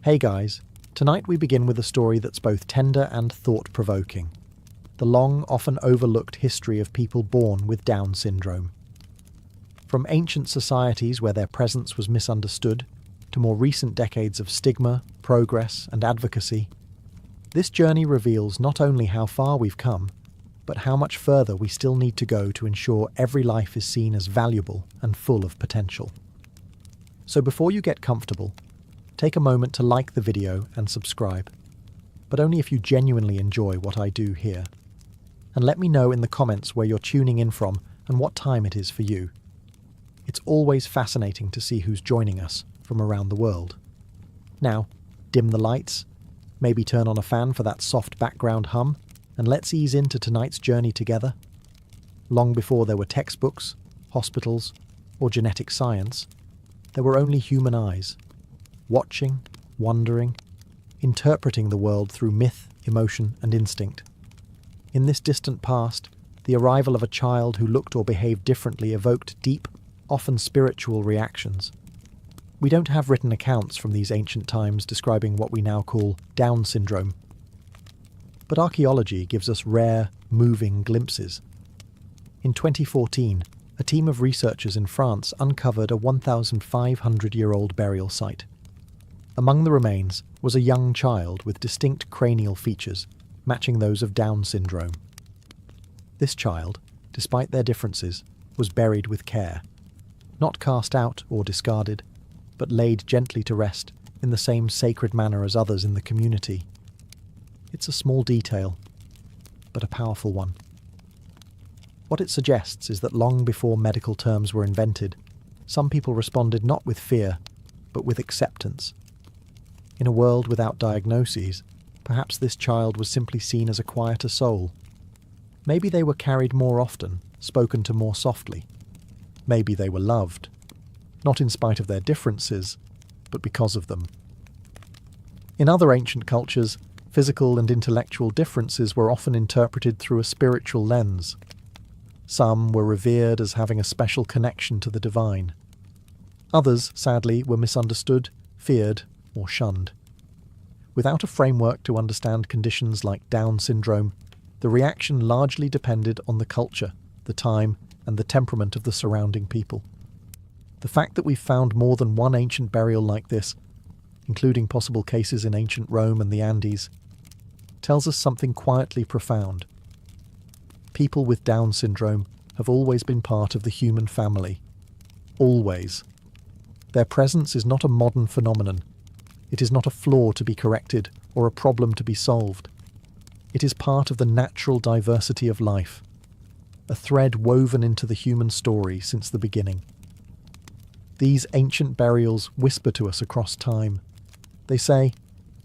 Hey guys, tonight we begin with a story that's both tender and thought-provoking. The long, often overlooked history of people born with Down syndrome. From ancient societies where their presence was misunderstood, to more recent decades of stigma, progress, and advocacy, this journey reveals not only how far we've come, but how much further we still need to go to ensure every life is seen as valuable and full of potential. So before you get comfortable, take a moment to like the video and subscribe, but only if you genuinely enjoy what I do here. And let me know in the comments where you're tuning in from and what time it is for you. It's always fascinating to see who's joining us from around the world. Now, dim the lights, maybe turn on a fan for that soft background hum, and let's ease into tonight's journey together. Long before there were textbooks, hospitals, or genetic science, there were only human eyes, watching, wondering, interpreting the world through myth, emotion, and instinct. In this distant past, the arrival of a child who looked or behaved differently evoked deep, often spiritual reactions. We don't have written accounts from these ancient times describing what we now call Down syndrome. But archaeology gives us rare, moving glimpses. In 2014, a team of researchers in France uncovered a 1,500-year-old burial site. Among the remains was a young child with distinct cranial features, matching those of Down syndrome. This child, despite their differences, was buried with care, not cast out or discarded, but laid gently to rest in the same sacred manner as others in the community. It's a small detail, but a powerful one. What it suggests is that long before medical terms were invented, some people responded not with fear, but with acceptance. In a world without diagnoses, perhaps this child was simply seen as a quieter soul. Maybe they were carried more often, spoken to more softly. Maybe they were loved, not in spite of their differences, but because of them. In other ancient cultures, physical and intellectual differences were often interpreted through a spiritual lens. Some were revered as having a special connection to the divine. Others, sadly, were misunderstood, feared, or shunned. Without a framework to understand conditions like Down syndrome, the reaction largely depended on the culture, the time, and the temperament of the surrounding people. The fact that we've found more than one ancient burial like this, including possible cases in ancient Rome and the Andes, tells us something quietly profound. People with Down syndrome have always been part of the human family. Always. Their presence is not a modern phenomenon. It is not a flaw to be corrected or a problem to be solved. It is part of the natural diversity of life, a thread woven into the human story since the beginning. These ancient burials whisper to us across time. They say,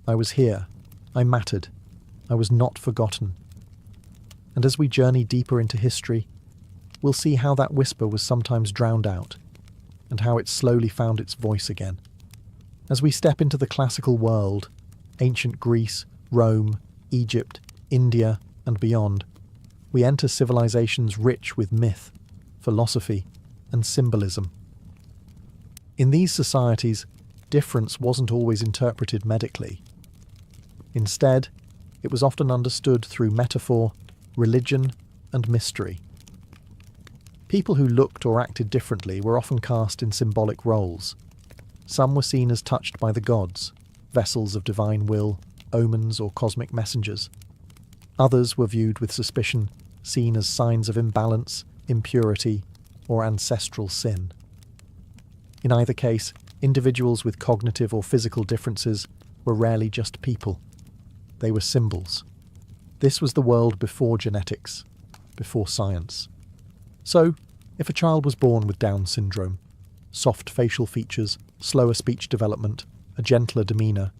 "I was here, I mattered, I was not forgotten." And as we journey deeper into history, we'll see how that whisper was sometimes drowned out, and how it slowly found its voice again. As we step into the classical world, ancient Greece, Rome, Egypt, India, and beyond, we enter civilizations rich with myth, philosophy, and symbolism. In these societies, difference wasn't always interpreted medically. Instead, it was often understood through metaphor, religion, and mystery. People who looked or acted differently were often cast in symbolic roles. Some were seen as touched by the gods, vessels of divine will, omens, or cosmic messengers. Others were viewed with suspicion, seen as signs of imbalance, impurity, or ancestral sin. In either case, individuals with cognitive or physical differences were rarely just people. They were symbols. This was the world before genetics, before science. So, if a child was born with Down syndrome, soft facial features, slower speech development, a gentler demeanour,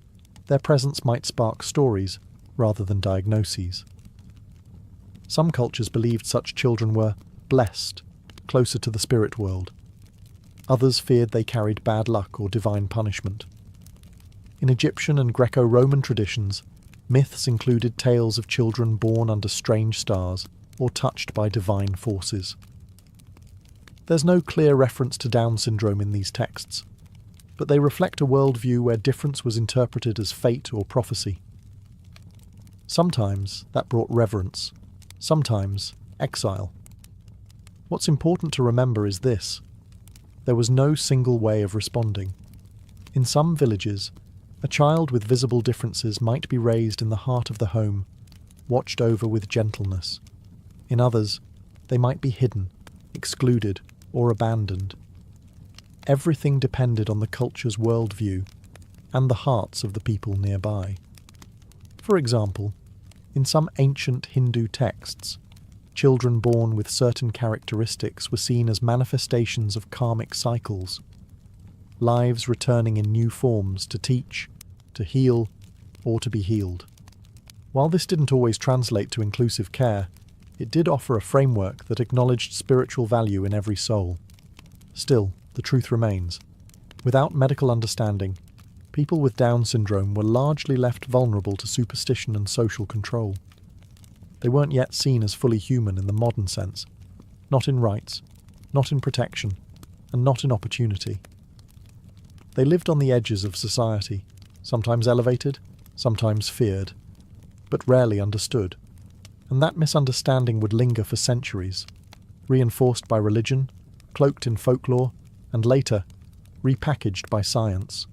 their presence might spark stories rather than diagnoses. Some cultures believed such children were blessed, closer to the spirit world. Others feared they carried bad luck or divine punishment. In Egyptian and Greco-Roman traditions, myths included tales of children born under strange stars or touched by divine forces. There's no clear reference to Down syndrome in these texts. but they reflect a worldview where difference was interpreted as fate or prophecy. Sometimes that brought reverence, sometimes exile. What's important to remember is this: there was no single way of responding. In some villages, a child with visible differences might be raised in the heart of the home, watched over with gentleness. In others, they might be hidden, excluded, or abandoned. Everything depended on the culture's worldview and the hearts of the people nearby. For example, in some ancient Hindu texts, children born with certain characteristics were seen as manifestations of karmic cycles, lives returning in new forms to teach, to heal, or to be healed. While this didn't always translate to inclusive care, it did offer a framework that acknowledged spiritual value in every soul. Still, the truth remains. Without medical understanding, people with Down syndrome were largely left vulnerable to superstition and social control. They weren't yet seen as fully human in the modern sense, not in rights, not in protection, and not in opportunity. They lived on the edges of society, sometimes elevated, sometimes feared, but rarely understood. And that misunderstanding would linger for centuries, reinforced by religion, cloaked in folklore, and later, repackaged by science.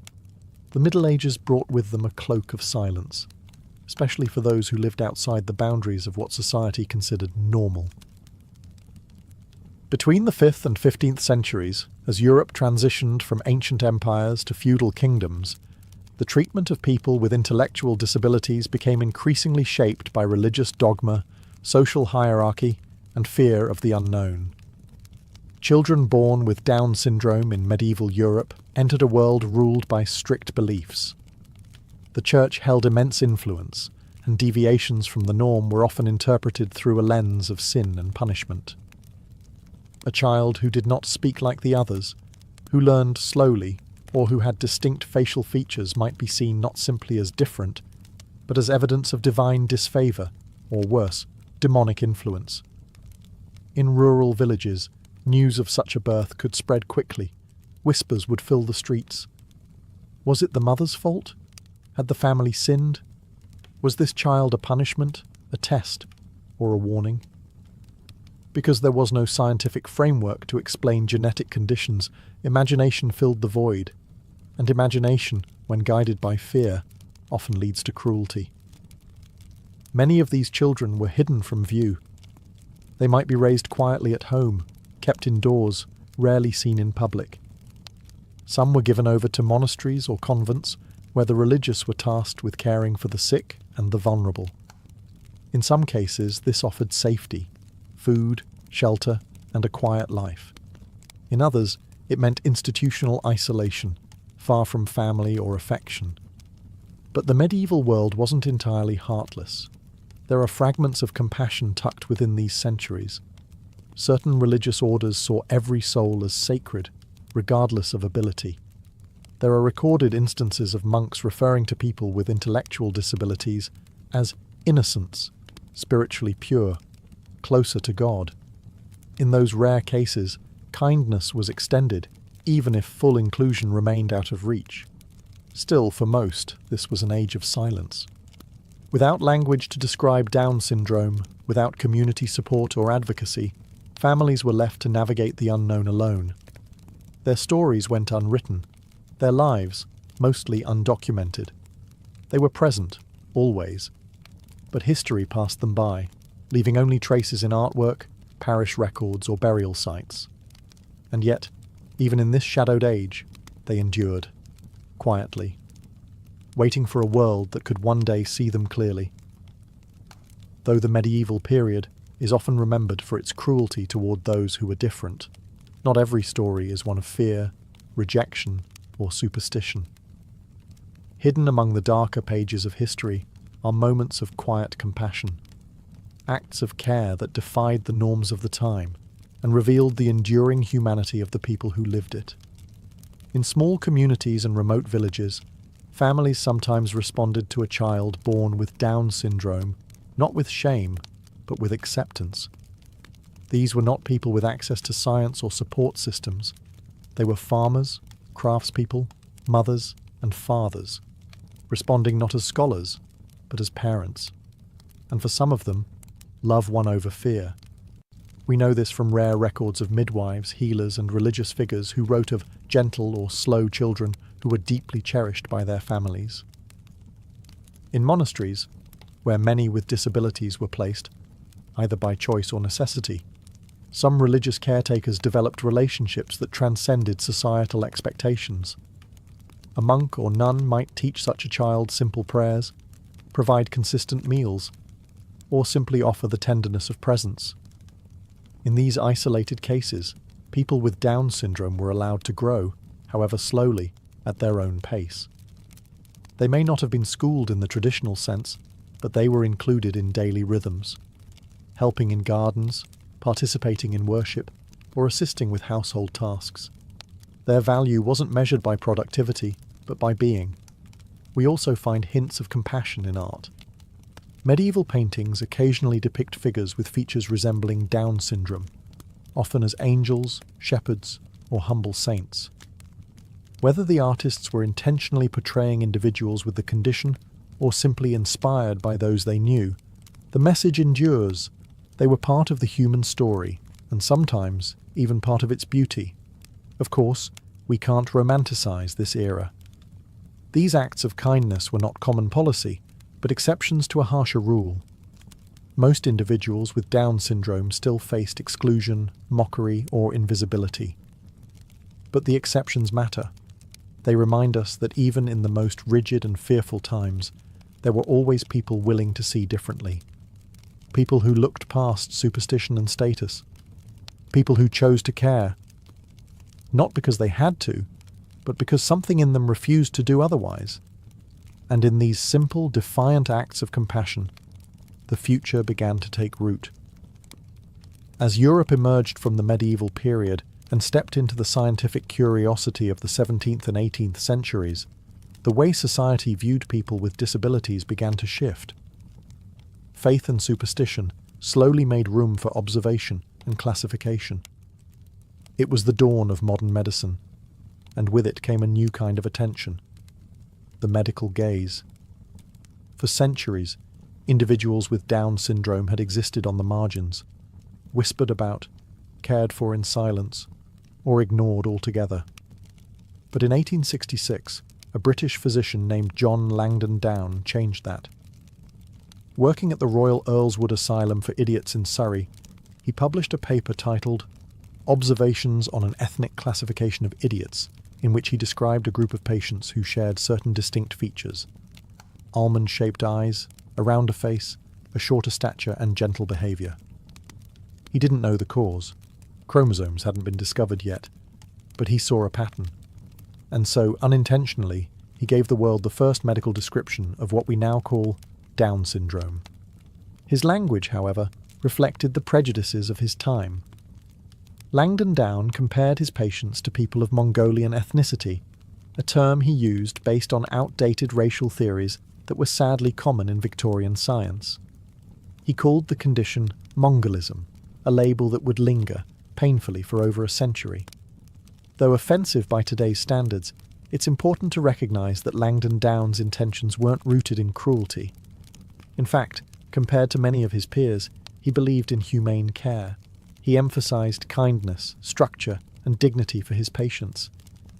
The Middle Ages brought with them a cloak of silence, especially for those who lived outside the boundaries of what society considered normal. Between the 5th and 15th centuries, as Europe transitioned from ancient empires to feudal kingdoms, the treatment of people with intellectual disabilities became increasingly shaped by religious dogma, social hierarchy, and fear of the unknown. Children born with Down syndrome in medieval Europe entered a world ruled by strict beliefs. The Church held immense influence, and deviations from the norm were often interpreted through a lens of sin and punishment. A child who did not speak like the others, who learned slowly, or who had distinct facial features might be seen not simply as different, but as evidence of divine disfavour, or worse, demonic influence. In rural villages, news of such a birth could spread quickly. Whispers would fill the streets. Was it the mother's fault? Had the family sinned? Was this child a punishment, a test, or a warning? Because there was no scientific framework to explain genetic conditions, imagination filled the void. And imagination, when guided by fear, often leads to cruelty. Many of these children were hidden from view. They might be raised quietly at home, kept indoors, rarely seen in public. Some were given over to monasteries or convents, where the religious were tasked with caring for the sick and the vulnerable. In some cases, this offered safety, food, shelter, and a quiet life. In others, it meant institutional isolation, far from family or affection. But the medieval world wasn't entirely heartless. There are fragments of compassion tucked within these centuries. Certain religious orders saw every soul as sacred, regardless of ability. There are recorded instances of monks referring to people with intellectual disabilities as innocents, spiritually pure, closer to God. In those rare cases, kindness was extended, even if full inclusion remained out of reach. Still, for most, this was an age of silence. Without language to describe Down syndrome, without community support or advocacy, families were left to navigate the unknown alone. Their stories went unwritten, their lives mostly undocumented. They were present, always, but history passed them by, leaving only traces in artwork, parish records, or burial sites. And yet, even in this shadowed age, they endured, quietly, waiting for a world that could one day see them clearly. Though the medieval period is often remembered for its cruelty toward those who were different, not every story is one of fear, rejection, or superstition. Hidden among the darker pages of history are moments of quiet compassion, acts of care that defied the norms of the time and revealed the enduring humanity of the people who lived it. In small communities and remote villages, families sometimes responded to a child born with Down syndrome, not with shame, but with acceptance. These were not people with access to science or support systems. They were farmers, craftspeople, mothers, and fathers, responding not as scholars, but as parents. And for some of them, love won over fear. We know this from rare records of midwives, healers, and religious figures who wrote of gentle or slow children who were deeply cherished by their families. In monasteries, where many with disabilities were placed, either by choice or necessity, some religious caretakers developed relationships that transcended societal expectations. A monk or nun might teach such a child simple prayers, provide consistent meals, or simply offer the tenderness of presence. In these isolated cases, people with Down syndrome were allowed to grow, however slowly, at their own pace. They may not have been schooled in the traditional sense, but they were included in daily rhythms, helping in gardens, participating in worship, or assisting with household tasks. Their value wasn't measured by productivity, but by being. We also find hints of compassion in art. Medieval paintings occasionally depict figures with features resembling Down syndrome, often as angels, shepherds, or humble saints. Whether the artists were intentionally portraying individuals with the condition or simply inspired by those they knew, the message endures. They were part of the human story, and sometimes even part of its beauty. Of course, we can't romanticize this era. These acts of kindness were not common policy, but exceptions to a harsher rule. Most individuals with Down syndrome still faced exclusion, mockery, or invisibility. But the exceptions matter. They remind us that even in the most rigid and fearful times, there were always people willing to see differently. People who looked past superstition and status. People who chose to care. Not because they had to, but because something in them refused to do otherwise. And in these simple, defiant acts of compassion, the future began to take root. As Europe emerged from the medieval period and stepped into the scientific curiosity of the 17th and 18th centuries, the way society viewed people with disabilities began to shift. Faith and superstition slowly made room for observation and classification. It was the dawn of modern medicine, and with it came a new kind of attention: the medical gaze. For centuries, individuals with Down syndrome had existed on the margins, whispered about, cared for in silence, or ignored altogether. But in 1866, a British physician named John Langdon Down changed that. Working at the Royal Earlswood Asylum for Idiots in Surrey, he published a paper titled Observations on an Ethnic Classification of Idiots, in which he described a group of patients who shared certain distinct features: almond-shaped eyes, a rounder face, a shorter stature, and gentle behaviour. He didn't know the cause. Chromosomes hadn't been discovered yet, but he saw a pattern. And so, unintentionally, he gave the world the first medical description of what we now call Down syndrome. His language, however, reflected the prejudices of his time. Langdon Down compared his patients to people of Mongolian ethnicity, a term he used based on outdated racial theories that were sadly common in Victorian science. He called the condition Mongolism, a label that would linger, painfully, for over a century. Though offensive by today's standards, it's important to recognise that Langdon Down's intentions weren't rooted in cruelty. In fact, compared to many of his peers, he believed in humane care. He emphasised kindness, structure, and dignity for his patients,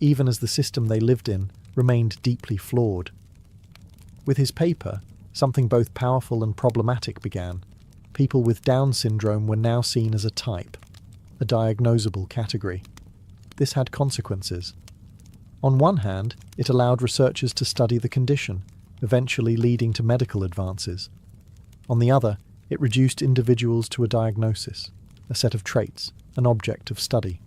even as the system they lived in remained deeply flawed. With his paper, something both powerful and problematic began. People with Down syndrome were now seen as a type, a diagnosable category. This had consequences. On one hand, it allowed researchers to study the condition, eventually leading to medical advances. On the other, it reduced individuals to a diagnosis, a set of traits, an object of study.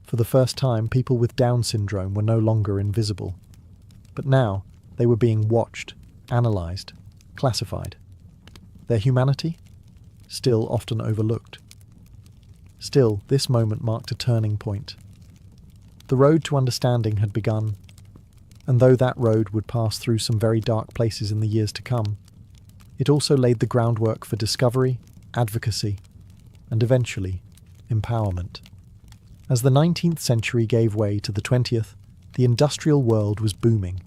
For the first time, people with Down syndrome were no longer invisible. But now, they were being watched, analysed, classified. Their humanity? Still often overlooked. Still, this moment marked a turning point. The road to understanding had begun, and though that road would pass through some very dark places in the years to come, it also laid the groundwork for discovery, advocacy, and eventually, empowerment. As the 19th century gave way to the 20th, The industrial world was booming.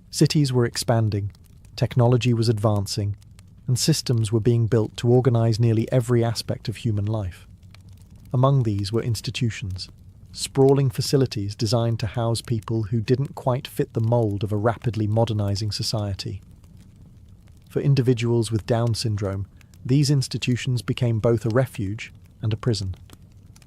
Cities were expanding, technology was advancing, and systems were being built to organize nearly every aspect of human life. Among these were institutions, sprawling facilities designed to house people who didn't quite fit the mold of a rapidly modernizing society. For individuals with Down syndrome, these institutions became both a refuge and a prison.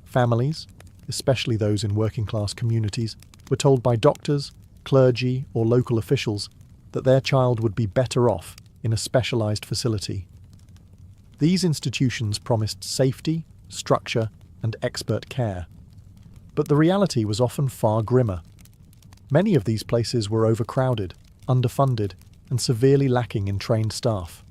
Families, especially those in working-class communities, were told by doctors, clergy, or local officials that their child would be better off in a specialized facility. These institutions promised safety, structure, and expert care. But the reality was often far grimmer. Many of these places were overcrowded, underfunded, and severely lacking in trained staff.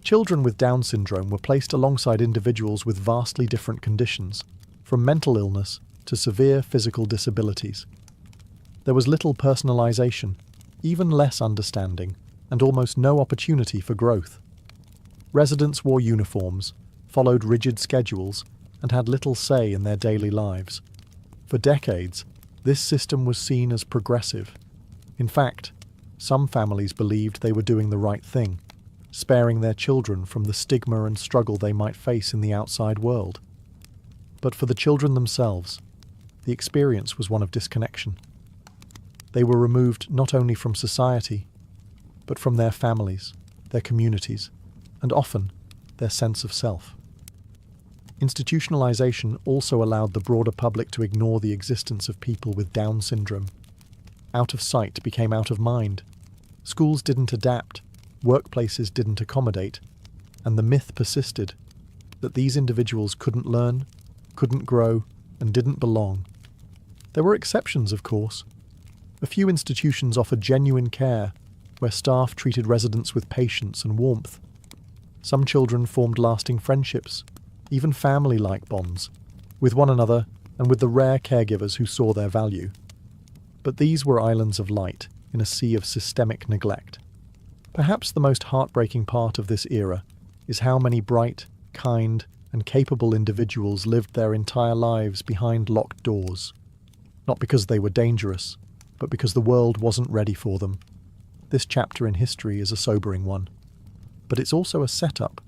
Children with Down syndrome were placed alongside individuals with vastly different conditions, from mental illness to severe physical disabilities. There was little personalization, even less understanding, and almost no opportunity for growth. Residents wore uniforms, followed rigid schedules, and had little say in their daily lives. For decades, this system was seen as progressive. In fact, some families believed they were doing the right thing, sparing their children from the stigma and struggle they might face in the outside world. But for the children themselves, the experience was one of disconnection. They were removed not only from society, but from their families, their communities, and often their sense of self. Institutionalization also allowed the broader public to ignore the existence of people with Down syndrome. Out of sight became out of mind. Schools didn't adapt, workplaces didn't accommodate, and the myth persisted that these individuals couldn't learn, couldn't grow, and didn't belong. There were exceptions, of course. A few institutions offered genuine care, where staff treated residents with patience and warmth. Some children formed lasting friendships, even family-like bonds, with one another and with the rare caregivers who saw their value. But these were islands of light in a sea of systemic neglect. Perhaps the most heartbreaking part of this era is how many bright, kind, and capable individuals lived their entire lives behind locked doors. Not because they were dangerous, but because the world wasn't ready for them. This chapter in history is a sobering one. But it's also a setup,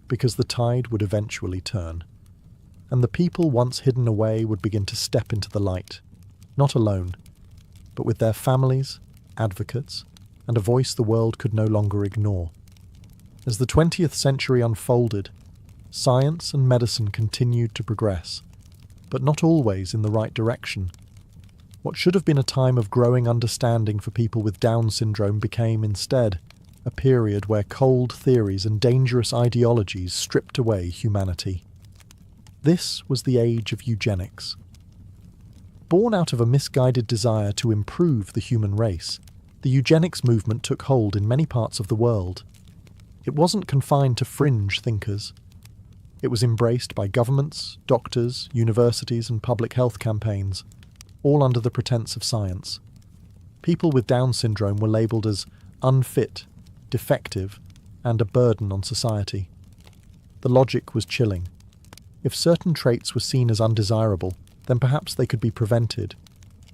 because the tide would eventually turn, and the people once hidden away would begin to step into the light, not alone, but with their families, advocates, and a voice the world could no longer ignore. As the 20th century unfolded, science and medicine continued to progress, but not always in the right direction. What should have been a time of growing understanding for people with Down syndrome became, instead, a period where cold theories and dangerous ideologies stripped away humanity. This was the age of eugenics. Born out of a misguided desire to improve the human race, the eugenics movement took hold in many parts of the world. It wasn't confined to fringe thinkers. It was embraced by governments, doctors, universities, and public health campaigns, all under the pretense of science. People with Down syndrome were labelled as unfit, defective, and a burden on society. The logic was chilling. If certain traits were seen as undesirable, then perhaps they could be prevented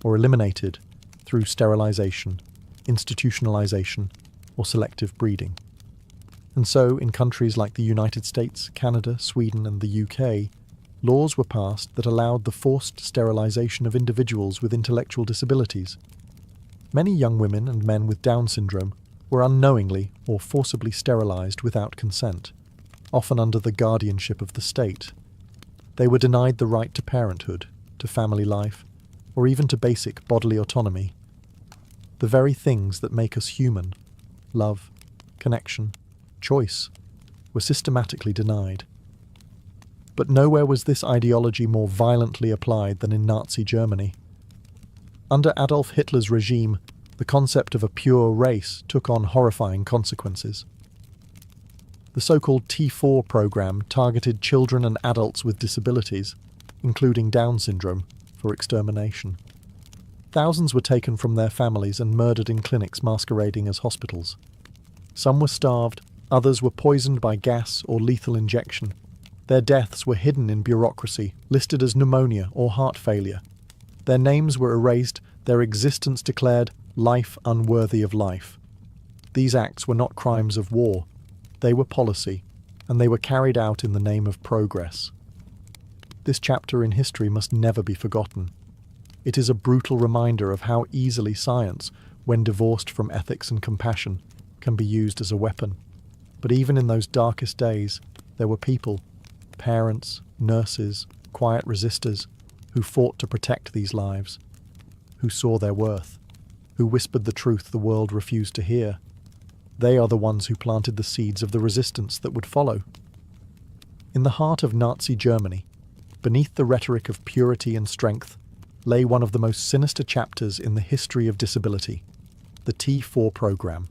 or eliminated through sterilization, institutionalization, or selective breeding. And so, in countries like the United States, Canada, Sweden, and the UK, laws were passed that allowed the forced sterilization of individuals with intellectual disabilities. Many young women and men with Down syndrome were unknowingly or forcibly sterilized without consent, often under the guardianship of the state. They were denied the right to parenthood, to family life, or even to basic bodily autonomy. The very things that make us human, love, connection, choice, were systematically denied. But nowhere was this ideology more violently applied than in Nazi Germany. Under Adolf Hitler's regime, the concept of a pure race took on horrifying consequences. The so-called T4 program targeted children and adults with disabilities, including Down syndrome, for extermination. Thousands were taken from their families and murdered in clinics masquerading as hospitals. Some were starved, others were poisoned by gas or lethal injection. Their deaths were hidden in bureaucracy, listed as pneumonia or heart failure. Their names were erased their existence declared life unworthy of life. These acts were not crimes of war, they were policy, and they were carried out in the name of progress. This chapter in history must never be forgotten. It is a brutal reminder of how easily science, when divorced from ethics and compassion, can be used as a weapon. But even in those darkest days, there were people, parents, nurses, quiet resistors, who fought to protect these lives, who saw their worth, who whispered the truth the world refused to hear. They are the ones who planted the seeds of the resistance that would follow. In the heart of Nazi Germany, beneath the rhetoric of purity and strength, lay one of the most sinister chapters in the history of disability, the T4 program,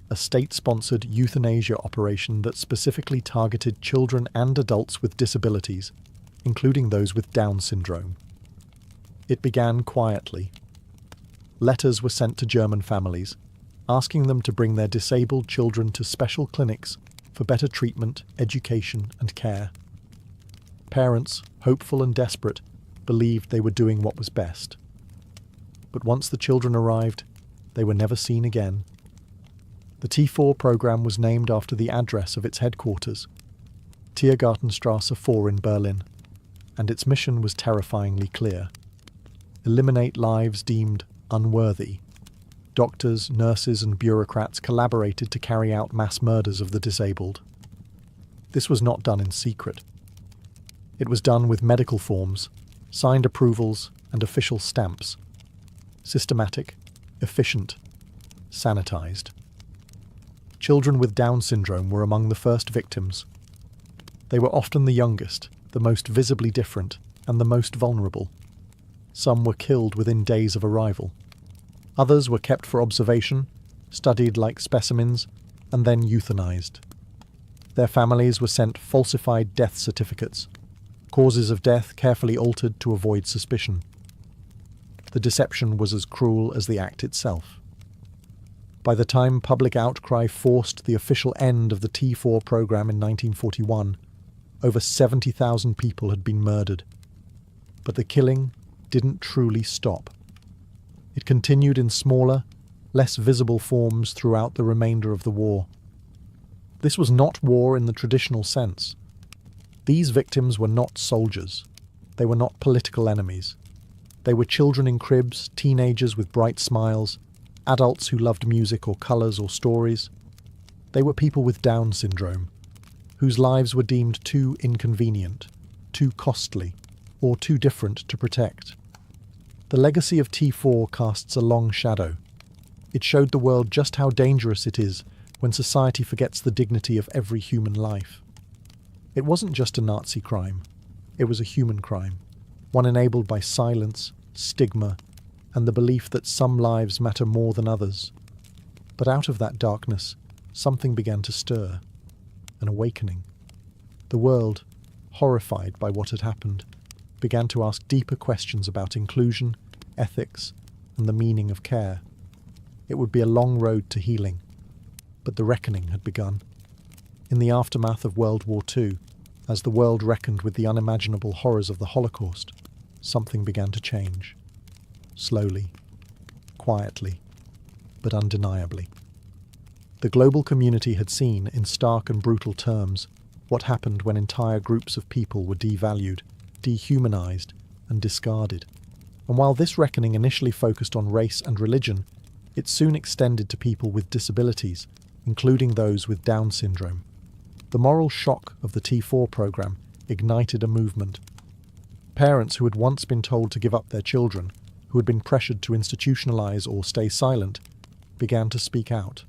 a state-sponsored euthanasia operation that specifically targeted children and adults with disabilities, including those with Down syndrome. It began quietly. Letters were sent to German families, asking them to bring their disabled children to special clinics for better treatment, education, and care. Parents, hopeful and desperate, believed they were doing what was best. But once the children arrived, they were never seen again. The T4 program was named after the address of its headquarters, Tiergartenstrasse 4 in Berlin, and its mission was terrifyingly clear. Eliminate lives deemed unworthy. Doctors, nurses, and bureaucrats collaborated to carry out mass murders of the disabled. This was not done in secret. It was done with medical forms, signed approvals, and official stamps. Systematic, efficient, sanitized. Children with Down syndrome were among the first victims. They were often the youngest, the most visibly different, and the most vulnerable. Some were killed within days of arrival. Others were kept for observation, studied like specimens, and then euthanized. Their families were sent falsified death certificates, causes of death carefully altered to avoid suspicion. The deception was as cruel as the act itself. By the time public outcry forced the official end of the T4 program in 1941, over 70,000 people had been murdered. But the killing didn't truly stop. It continued in smaller, less visible forms throughout the remainder of the war. This was not war in the traditional sense. These victims were not soldiers. They were not political enemies. They were children in cribs, teenagers with bright smiles, adults who loved music or colours or stories. They were people with Down syndrome, whose lives were deemed too inconvenient, too costly, or too different to protect. The legacy of T4 casts a long shadow. It showed the world just how dangerous it is when society forgets the dignity of every human life. It wasn't just a Nazi crime. It was a human crime, one enabled by silence, stigma, and the belief that some lives matter more than others. But out of that darkness, something began to stir, an awakening. The world, horrified by what had happened, began to ask deeper questions about inclusion, ethics, and the meaning of care. It would be a long road to healing, but the reckoning had begun. In the aftermath of World War II, as the world reckoned with the unimaginable horrors of the Holocaust, something began to change. Slowly, quietly, but undeniably. The global community had seen, in stark and brutal terms, what happened when entire groups of people were devalued, dehumanized, and discarded. And while this reckoning initially focused on race and religion, it soon extended to people with disabilities, including those with Down syndrome. The moral shock of the T4 program ignited a movement. Parents who had once been told to give up their children, who had been pressured to institutionalize or stay silent, began to speak out.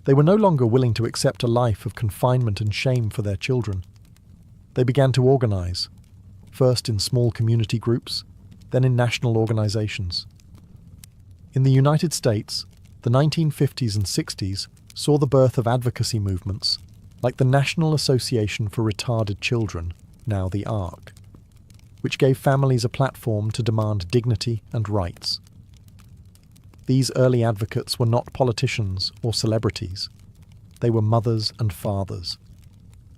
They were no longer willing to accept a life of confinement and shame for their children. They began to organize, first in small community groups, then in national organizations. In the United States, the 1950s and 60s saw the birth of advocacy movements, like the National Association for Retarded Children, now the ARC, which gave families a platform to demand dignity and rights. These early advocates were not politicians or celebrities. They were mothers and fathers.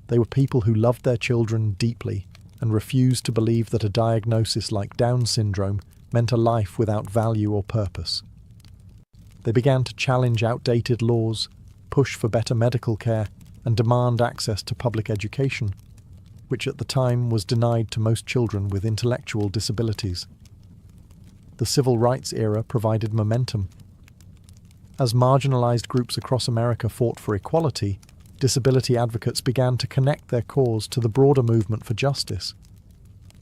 They were people who loved their children deeply and refused to believe that a diagnosis like Down syndrome meant a life without value or purpose. They began to challenge outdated laws, push for better medical care, and demand access to public education, which at the time was denied to most children with intellectual disabilities. The civil rights era provided momentum. As marginalized groups across America fought for equality, disability advocates began to connect their cause to the broader movement for justice.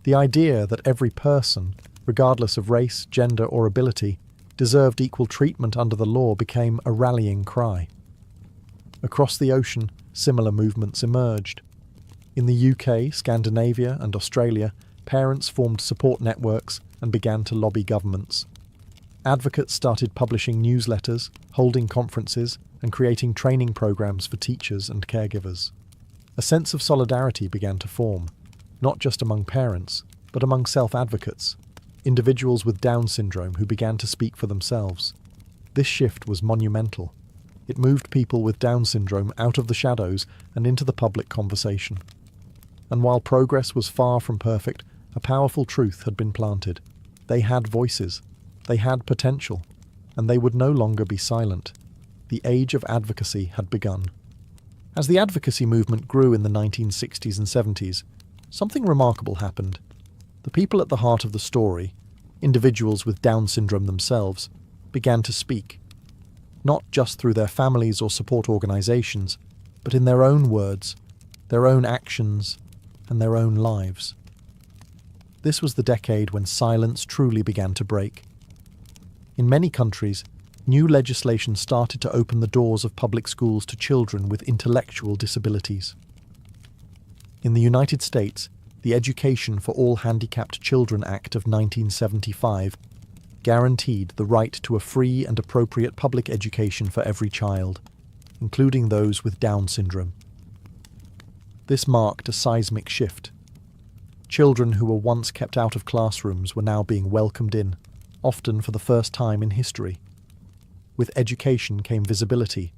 The idea that every person, regardless of race, gender, or ability, deserved equal treatment under the law became a rallying cry. Across the ocean, similar movements emerged. In the UK, Scandinavia, and Australia, parents formed support networks and began to lobby governments. Advocates started publishing newsletters, holding conferences, and creating training programs for teachers and caregivers. A sense of solidarity began to form, not just among parents, but among self-advocates, individuals with Down syndrome who began to speak for themselves. This shift was monumental. It moved people with Down syndrome out of the shadows and into the public conversation. And while progress was far from perfect, a powerful truth had been planted. They had voices, they had potential, and they would no longer be silent. The age of advocacy had begun. As the advocacy movement grew in the 1960s and 70s, something remarkable happened. The people at the heart of the story, individuals with Down syndrome themselves, began to speak. Not just through their families or support organizations, but in their own words, their own actions, and their own lives. This was the decade when silence truly began to break. In many countries, new legislation started to open the doors of public schools to children with intellectual disabilities. In the United States, the Education for All Handicapped Children Act of 1975 guaranteed the right to a free and appropriate public education for every child, including those with Down syndrome. This marked a seismic shift. Children who were once kept out of classrooms were now being welcomed in, often for the first time in history. With education came visibility.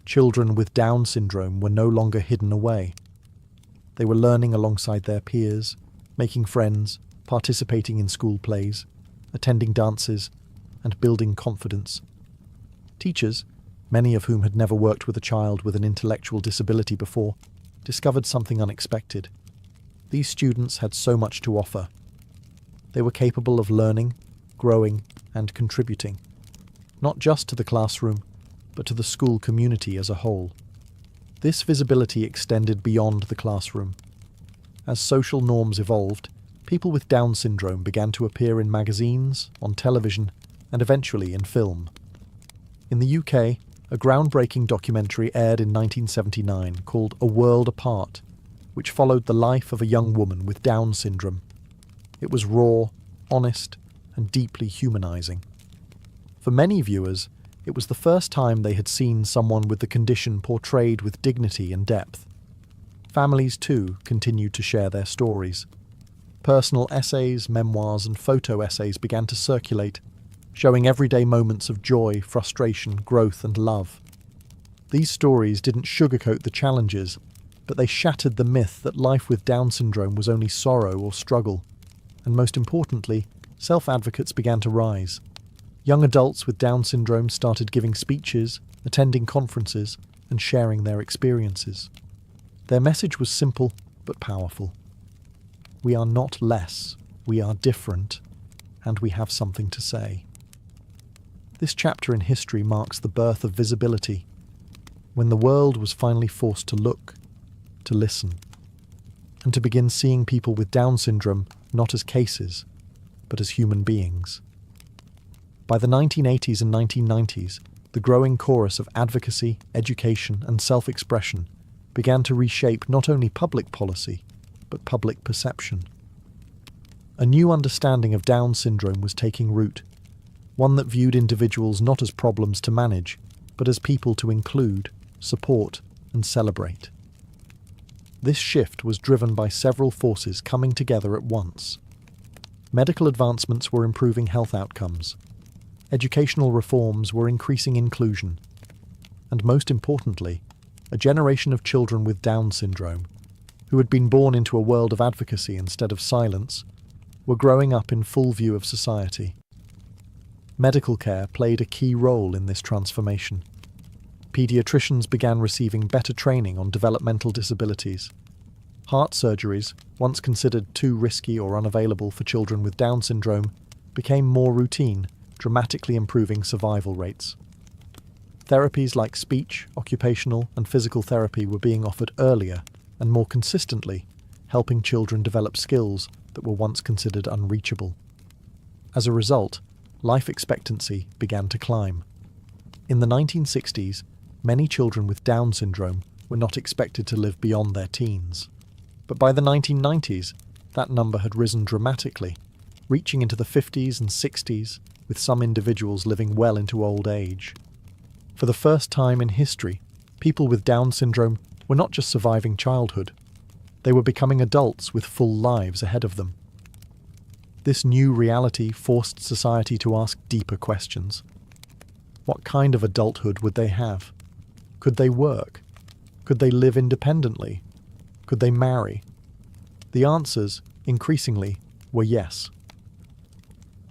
Children with Down syndrome were no longer hidden away. They were learning alongside their peers, making friends, participating in school plays, attending dances, and building confidence. Teachers, many of whom had never worked with a child with an intellectual disability before, discovered something unexpected. These students had so much to offer. They were capable of learning, growing, and contributing, not just to the classroom, but to the school community as a whole. This visibility extended beyond the classroom. As social norms evolved, people with Down syndrome began to appear in magazines, on television, and eventually in film. In the UK, a groundbreaking documentary aired in 1979 called A World Apart, which followed the life of a young woman with Down syndrome. It was raw, honest, and deeply humanizing. For many viewers, it was the first time they had seen someone with the condition portrayed with dignity and depth. Families, too, continued to share their stories. Personal essays, memoirs, and photo essays began to circulate, showing everyday moments of joy, frustration, growth, and love. These stories didn't sugarcoat the challenges, but they shattered the myth that life with Down syndrome was only sorrow or struggle. And most importantly, self-advocates began to rise. Young adults with Down syndrome started giving speeches, attending conferences, and sharing their experiences. Their message was simple but powerful. We are not less, we are different, and we have something to say. This chapter in history marks the birth of visibility, when the world was finally forced to look, to listen, and to begin seeing people with Down syndrome not as cases, but as human beings. By the 1980s and 1990s, the growing chorus of advocacy, education, and self-expression began to reshape not only public policy, but public perception. A new understanding of Down syndrome was taking root, one that viewed individuals not as problems to manage, but as people to include, support, and celebrate. This shift was driven by several forces coming together at once. Medical advancements were improving health outcomes. Educational reforms were increasing inclusion. And most importantly, a generation of children with Down syndrome, who had been born into a world of advocacy instead of silence, were growing up in full view of society. Medical care played a key role in this transformation. Pediatricians began receiving better training on developmental disabilities. Heart surgeries, once considered too risky or unavailable for children with Down syndrome, became more routine, dramatically improving survival rates. Therapies like speech, occupational, and physical therapy were being offered earlier and more consistently, helping children develop skills that were once considered unreachable. As a result, life expectancy began to climb. In the 1960s, many children with Down syndrome were not expected to live beyond their teens. But by the 1990s, that number had risen dramatically, reaching into the 50s and 60s, with some individuals living well into old age. For the first time in history, people with Down syndrome were not just surviving childhood, they were becoming adults with full lives ahead of them. This new reality forced society to ask deeper questions. What kind of adulthood would they have? Could they work? Could they live independently? Could they marry? The answers, increasingly, were yes.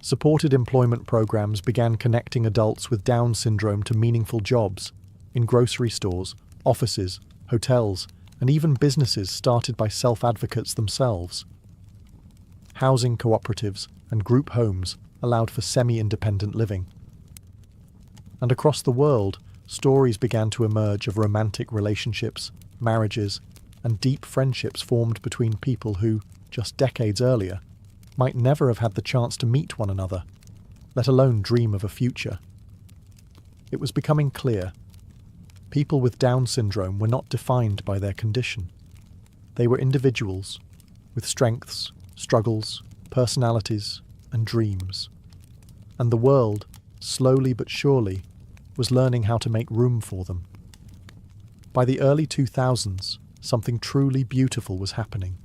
Supported employment programs began connecting adults with Down syndrome to meaningful jobs in grocery stores, offices, hotels, and even businesses started by self-advocates themselves. Housing cooperatives and group homes allowed for semi-independent living. And across the world, stories began to emerge of romantic relationships, marriages, and deep friendships formed between people who, just decades earlier, might never have had the chance to meet one another, let alone dream of a future. It was becoming clear. People with Down syndrome were not defined by their condition. They were individuals, with strengths, struggles, personalities, and dreams. And the world, slowly but surely, was learning how to make room for them. By the early 2000s, something truly beautiful was happening.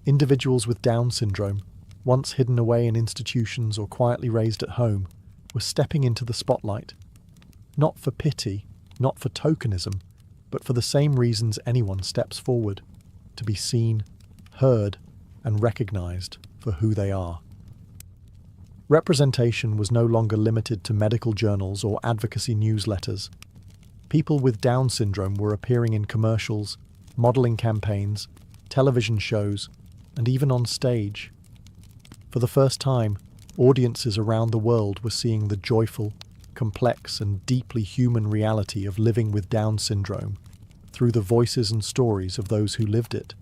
Individuals with Down syndrome, once hidden away in institutions or quietly raised at home, were stepping into the spotlight. Not for pity, not for tokenism, but for the same reasons anyone steps forward, to be seen, heard, and recognized for who they are. Representation was no longer limited to medical journals or advocacy newsletters. People with Down syndrome were appearing in commercials, modeling campaigns, television shows, and even on stage. For the first time, audiences around the world were seeing the joyful, complex, and deeply human reality of living with Down syndrome through the voices and stories of those who lived it.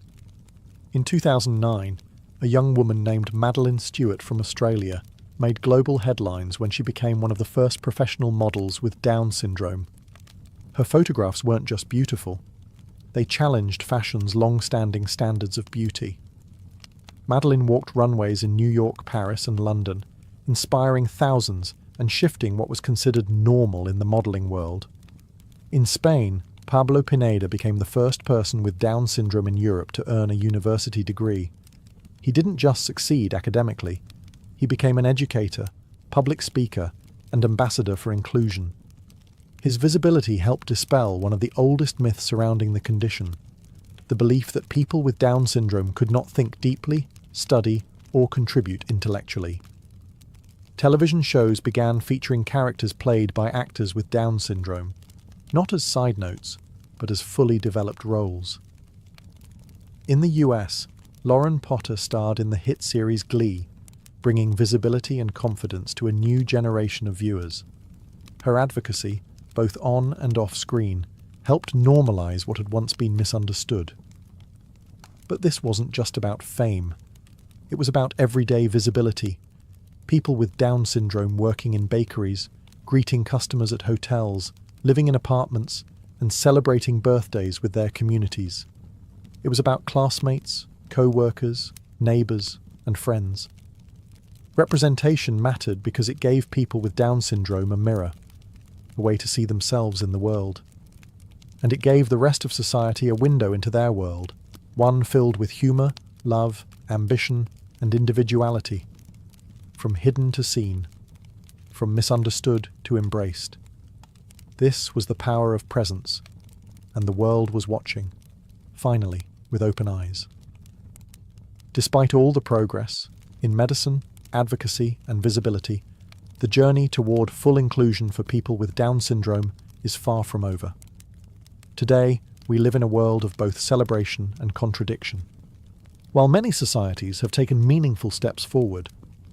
In 2009, a young woman named Madeline Stewart from Australia made global headlines when she became one of the first professional models with Down syndrome. Her photographs weren't just beautiful, they challenged fashion's long-standing standards of beauty. Madeline walked runways in New York, Paris, and London, inspiring thousands and shifting what was considered normal in the modelling world. In Spain, Pablo Pineda became the first person with Down syndrome in Europe to earn a university degree. He didn't just succeed academically, he became an educator, public speaker, and ambassador for inclusion. His visibility helped dispel one of the oldest myths surrounding the condition, the belief that people with Down syndrome could not think deeply, study, or contribute intellectually. Television shows began featuring characters played by actors with Down syndrome, not as side notes, but as fully developed roles. In the US, Lauren Potter starred in the hit series Glee, bringing visibility and confidence to a new generation of viewers. Her advocacy, both on and off screen, helped normalize what had once been misunderstood. But this wasn't just about fame. It was about everyday visibility. People with Down syndrome working in bakeries, greeting customers at hotels, living in apartments, and celebrating birthdays with their communities. It was about classmates, co-workers, neighbours, and friends. Representation mattered because it gave people with Down syndrome a mirror, a way to see themselves in the world. And it gave the rest of society a window into their world, one filled with humour, love, ambition, and individuality. From hidden to seen, from misunderstood to embraced. This was the power of presence, and the world was watching, finally, with open eyes. Despite all the progress, In medicine, advocacy, and visibility, the journey toward full inclusion for people with Down syndrome is far from over. Today, we live in a world of both celebration and contradiction. While many societies have taken meaningful steps forward,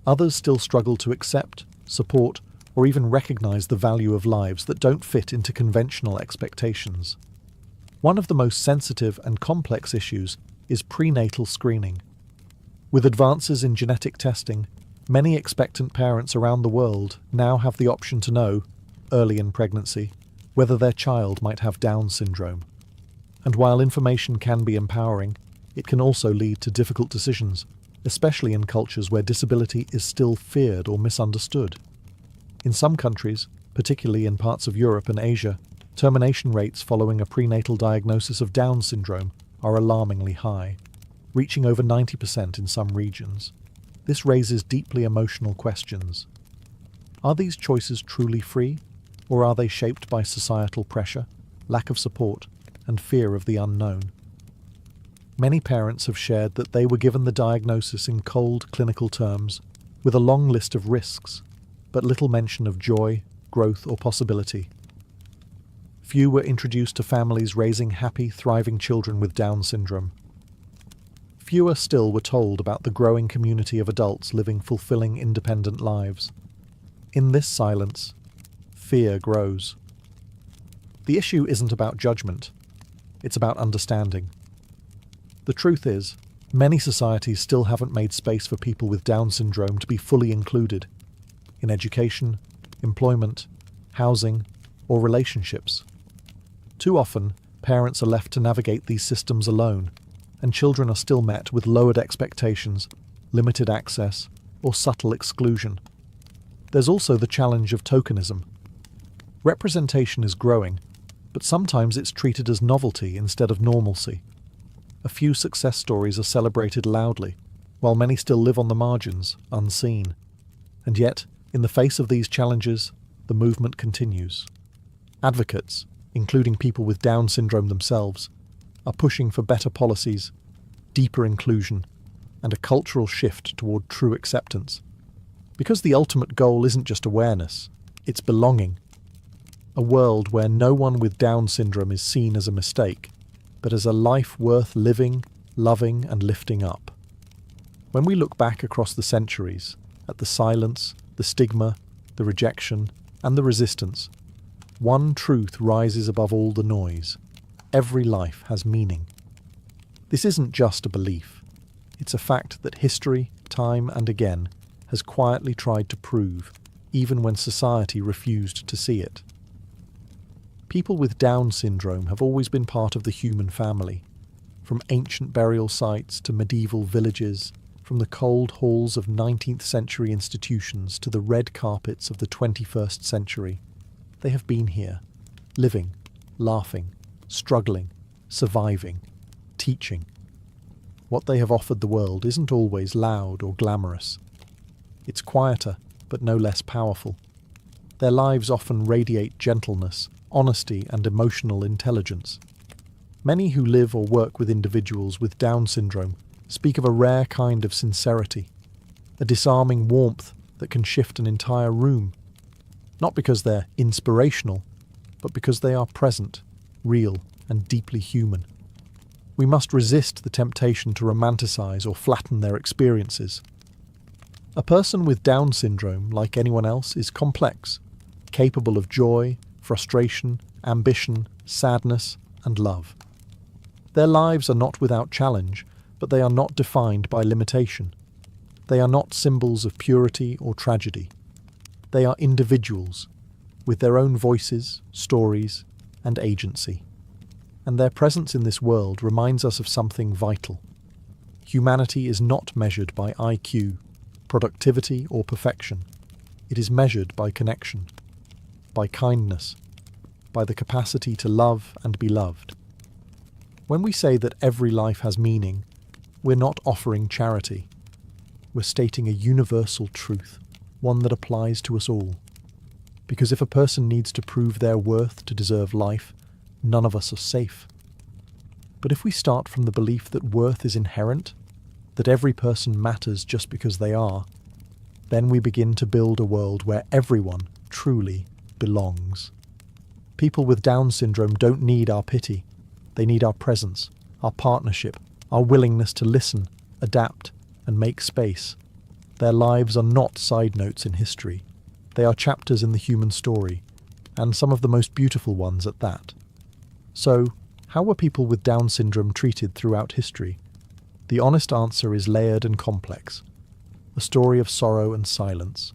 others still struggle to accept, support, or even recognize the value of lives that don't fit into conventional expectations. One of the most sensitive and complex issues is prenatal screening. With advances in genetic testing, many expectant parents around the world now have the option to know, early in pregnancy, whether their child might have Down syndrome. And while information can be empowering, it can also lead to difficult decisions, especially in cultures where disability is still feared or misunderstood. In some countries, particularly in parts of Europe and Asia, termination rates following a prenatal diagnosis of Down syndrome are alarmingly high, reaching over 90% in some regions. This raises deeply emotional questions. Are these choices truly free, or are they shaped by societal pressure, lack of support, and fear of the unknown? Many parents have shared that they were given the diagnosis in cold clinical terms, with a long list of risks, but little mention of joy, growth, or possibility. Few were introduced to families raising happy, thriving children with Down syndrome. Fewer still were told about the growing community of adults living fulfilling, independent lives. In this silence, fear grows. The issue isn't about judgment, it's about understanding. The truth is, many societies still haven't made space for people with Down syndrome to be fully included in education, employment, housing, or relationships. Too often, parents are left to navigate these systems alone, and children are still met with lowered expectations, limited access, or subtle exclusion. There's also the challenge of tokenism. Representation is growing, but sometimes it's treated as novelty instead of normalcy. A few success stories are celebrated loudly, while many still live on the margins, unseen. And yet, in the face of these challenges, the movement continues. Advocates, including people with Down syndrome themselves, are pushing for better policies, deeper inclusion, and a cultural shift toward true acceptance. Because the ultimate goal isn't just awareness, it's belonging. A world where no one with Down syndrome is seen as a mistake, but as a life worth living, loving, and lifting up. When we look back across the centuries, at the silence, the stigma, the rejection, and the resistance, one truth rises above all the noise. Every life has meaning. This isn't just a belief. It's a fact that history, time and again, has quietly tried to prove, even when society refused to see it. People with Down syndrome have always been part of the human family. From ancient burial sites to medieval villages, from the cold halls of 19th century institutions to the red carpets of the 21st century, they have been here, living, laughing, struggling, surviving, teaching. What they have offered the world isn't always loud or glamorous. It's quieter, but no less powerful. Their lives often radiate gentleness, honesty, and emotional intelligence. Many who live or work with individuals with Down syndrome speak of a rare kind of sincerity, a disarming warmth that can shift an entire room. Not because they're inspirational, but because they are present, real, and deeply human. We must resist the temptation to romanticize or flatten their experiences. A person with Down syndrome, like anyone else, is complex, capable of joy, frustration, ambition, sadness, and love. Their lives are not without challenge, but they are not defined by limitation. They are not symbols of purity or tragedy. They are individuals, with their own voices, stories, and agency. And their presence in this world reminds us of something vital. Humanity is not measured by IQ, productivity, or perfection. It is measured by connection, by kindness, by the capacity to love and be loved. When we say that every life has meaning, we're not offering charity. We're stating a universal truth, one that applies to us all. Because if a person needs to prove their worth to deserve life, none of us are safe. But if we start from the belief that worth is inherent, that every person matters just because they are, then we begin to build a world where everyone truly belongs. People with Down syndrome don't need our pity. They need our presence, our partnership, our willingness to listen, adapt, and make space. Their lives are not side notes in history. They are chapters in the human story, and some of the most beautiful ones at that. So, how were people with Down syndrome treated throughout history? The honest answer is layered and complex. A story of sorrow and silence,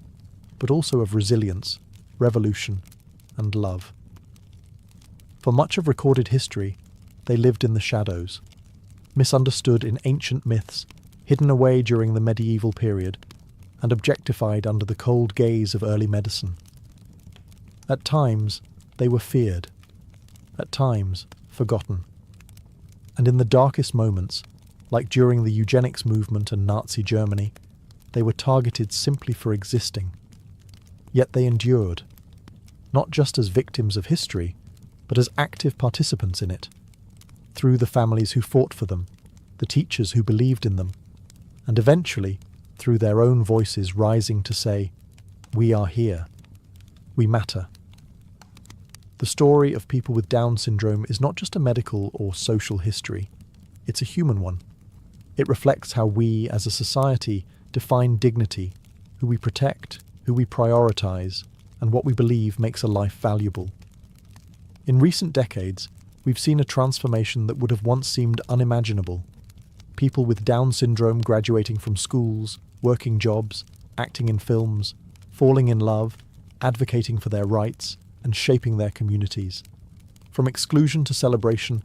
but also of resilience, revolution, and love. For much of recorded history, they lived in the shadows, misunderstood in ancient myths, hidden away during the medieval period, and objectified under the cold gaze of early medicine. At times, they were feared. At times, forgotten. And in the darkest moments, like during the eugenics movement and Nazi Germany, they were targeted simply for existing. Yet they endured, not just as victims of history, but as active participants in it, through the families who fought for them, the teachers who believed in them, and eventually through their own voices rising to say, "We are here. We matter." The story of people with Down syndrome is not just a medical or social history, it's a human one. It reflects how we, as a society, define dignity, who we protect, who we prioritize, and what we believe makes a life valuable. In recent decades, we've seen a transformation that would have once seemed unimaginable. People with Down syndrome graduating from schools, working jobs, acting in films, falling in love, advocating for their rights, and shaping their communities. From exclusion to celebration,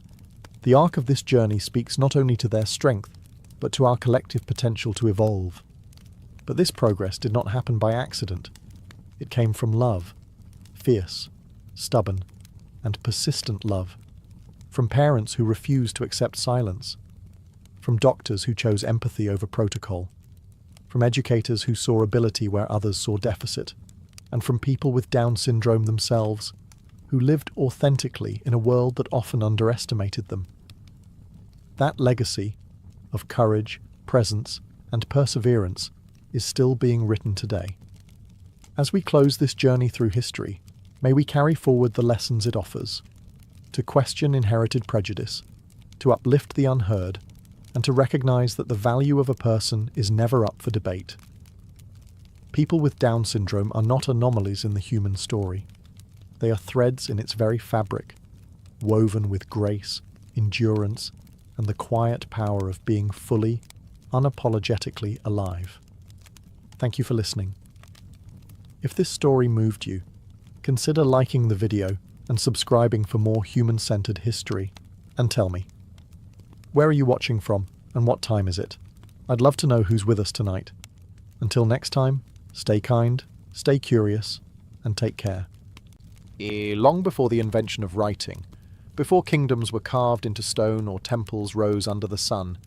the arc of this journey speaks not only to their strength, but to our collective potential to evolve. But this progress did not happen by accident. It came from love, fierce, stubborn, and persistent love, from parents who refused to accept silence, from doctors who chose empathy over protocol, from educators who saw ability where others saw deficit, and from people with Down syndrome themselves, who lived authentically in a world that often underestimated them. That legacy of courage, presence, and perseverance is still being written today. As we close this journey through history, may we carry forward the lessons it offers, to question inherited prejudice, to uplift the unheard, and to recognize that the value of a person is never up for debate. People with Down syndrome are not anomalies in the human story. They are threads in its very fabric, woven with grace, endurance, and the quiet power of being fully, unapologetically alive. Thank you for listening. If this story moved you, consider liking the video and subscribing for more human-centered history. And tell me, where are you watching from and what time is it? I'd love to know who's with us tonight. Until next time, stay kind, stay curious, and take care. Long before the invention of writing, before kingdoms were carved into stone or temples rose under the sun,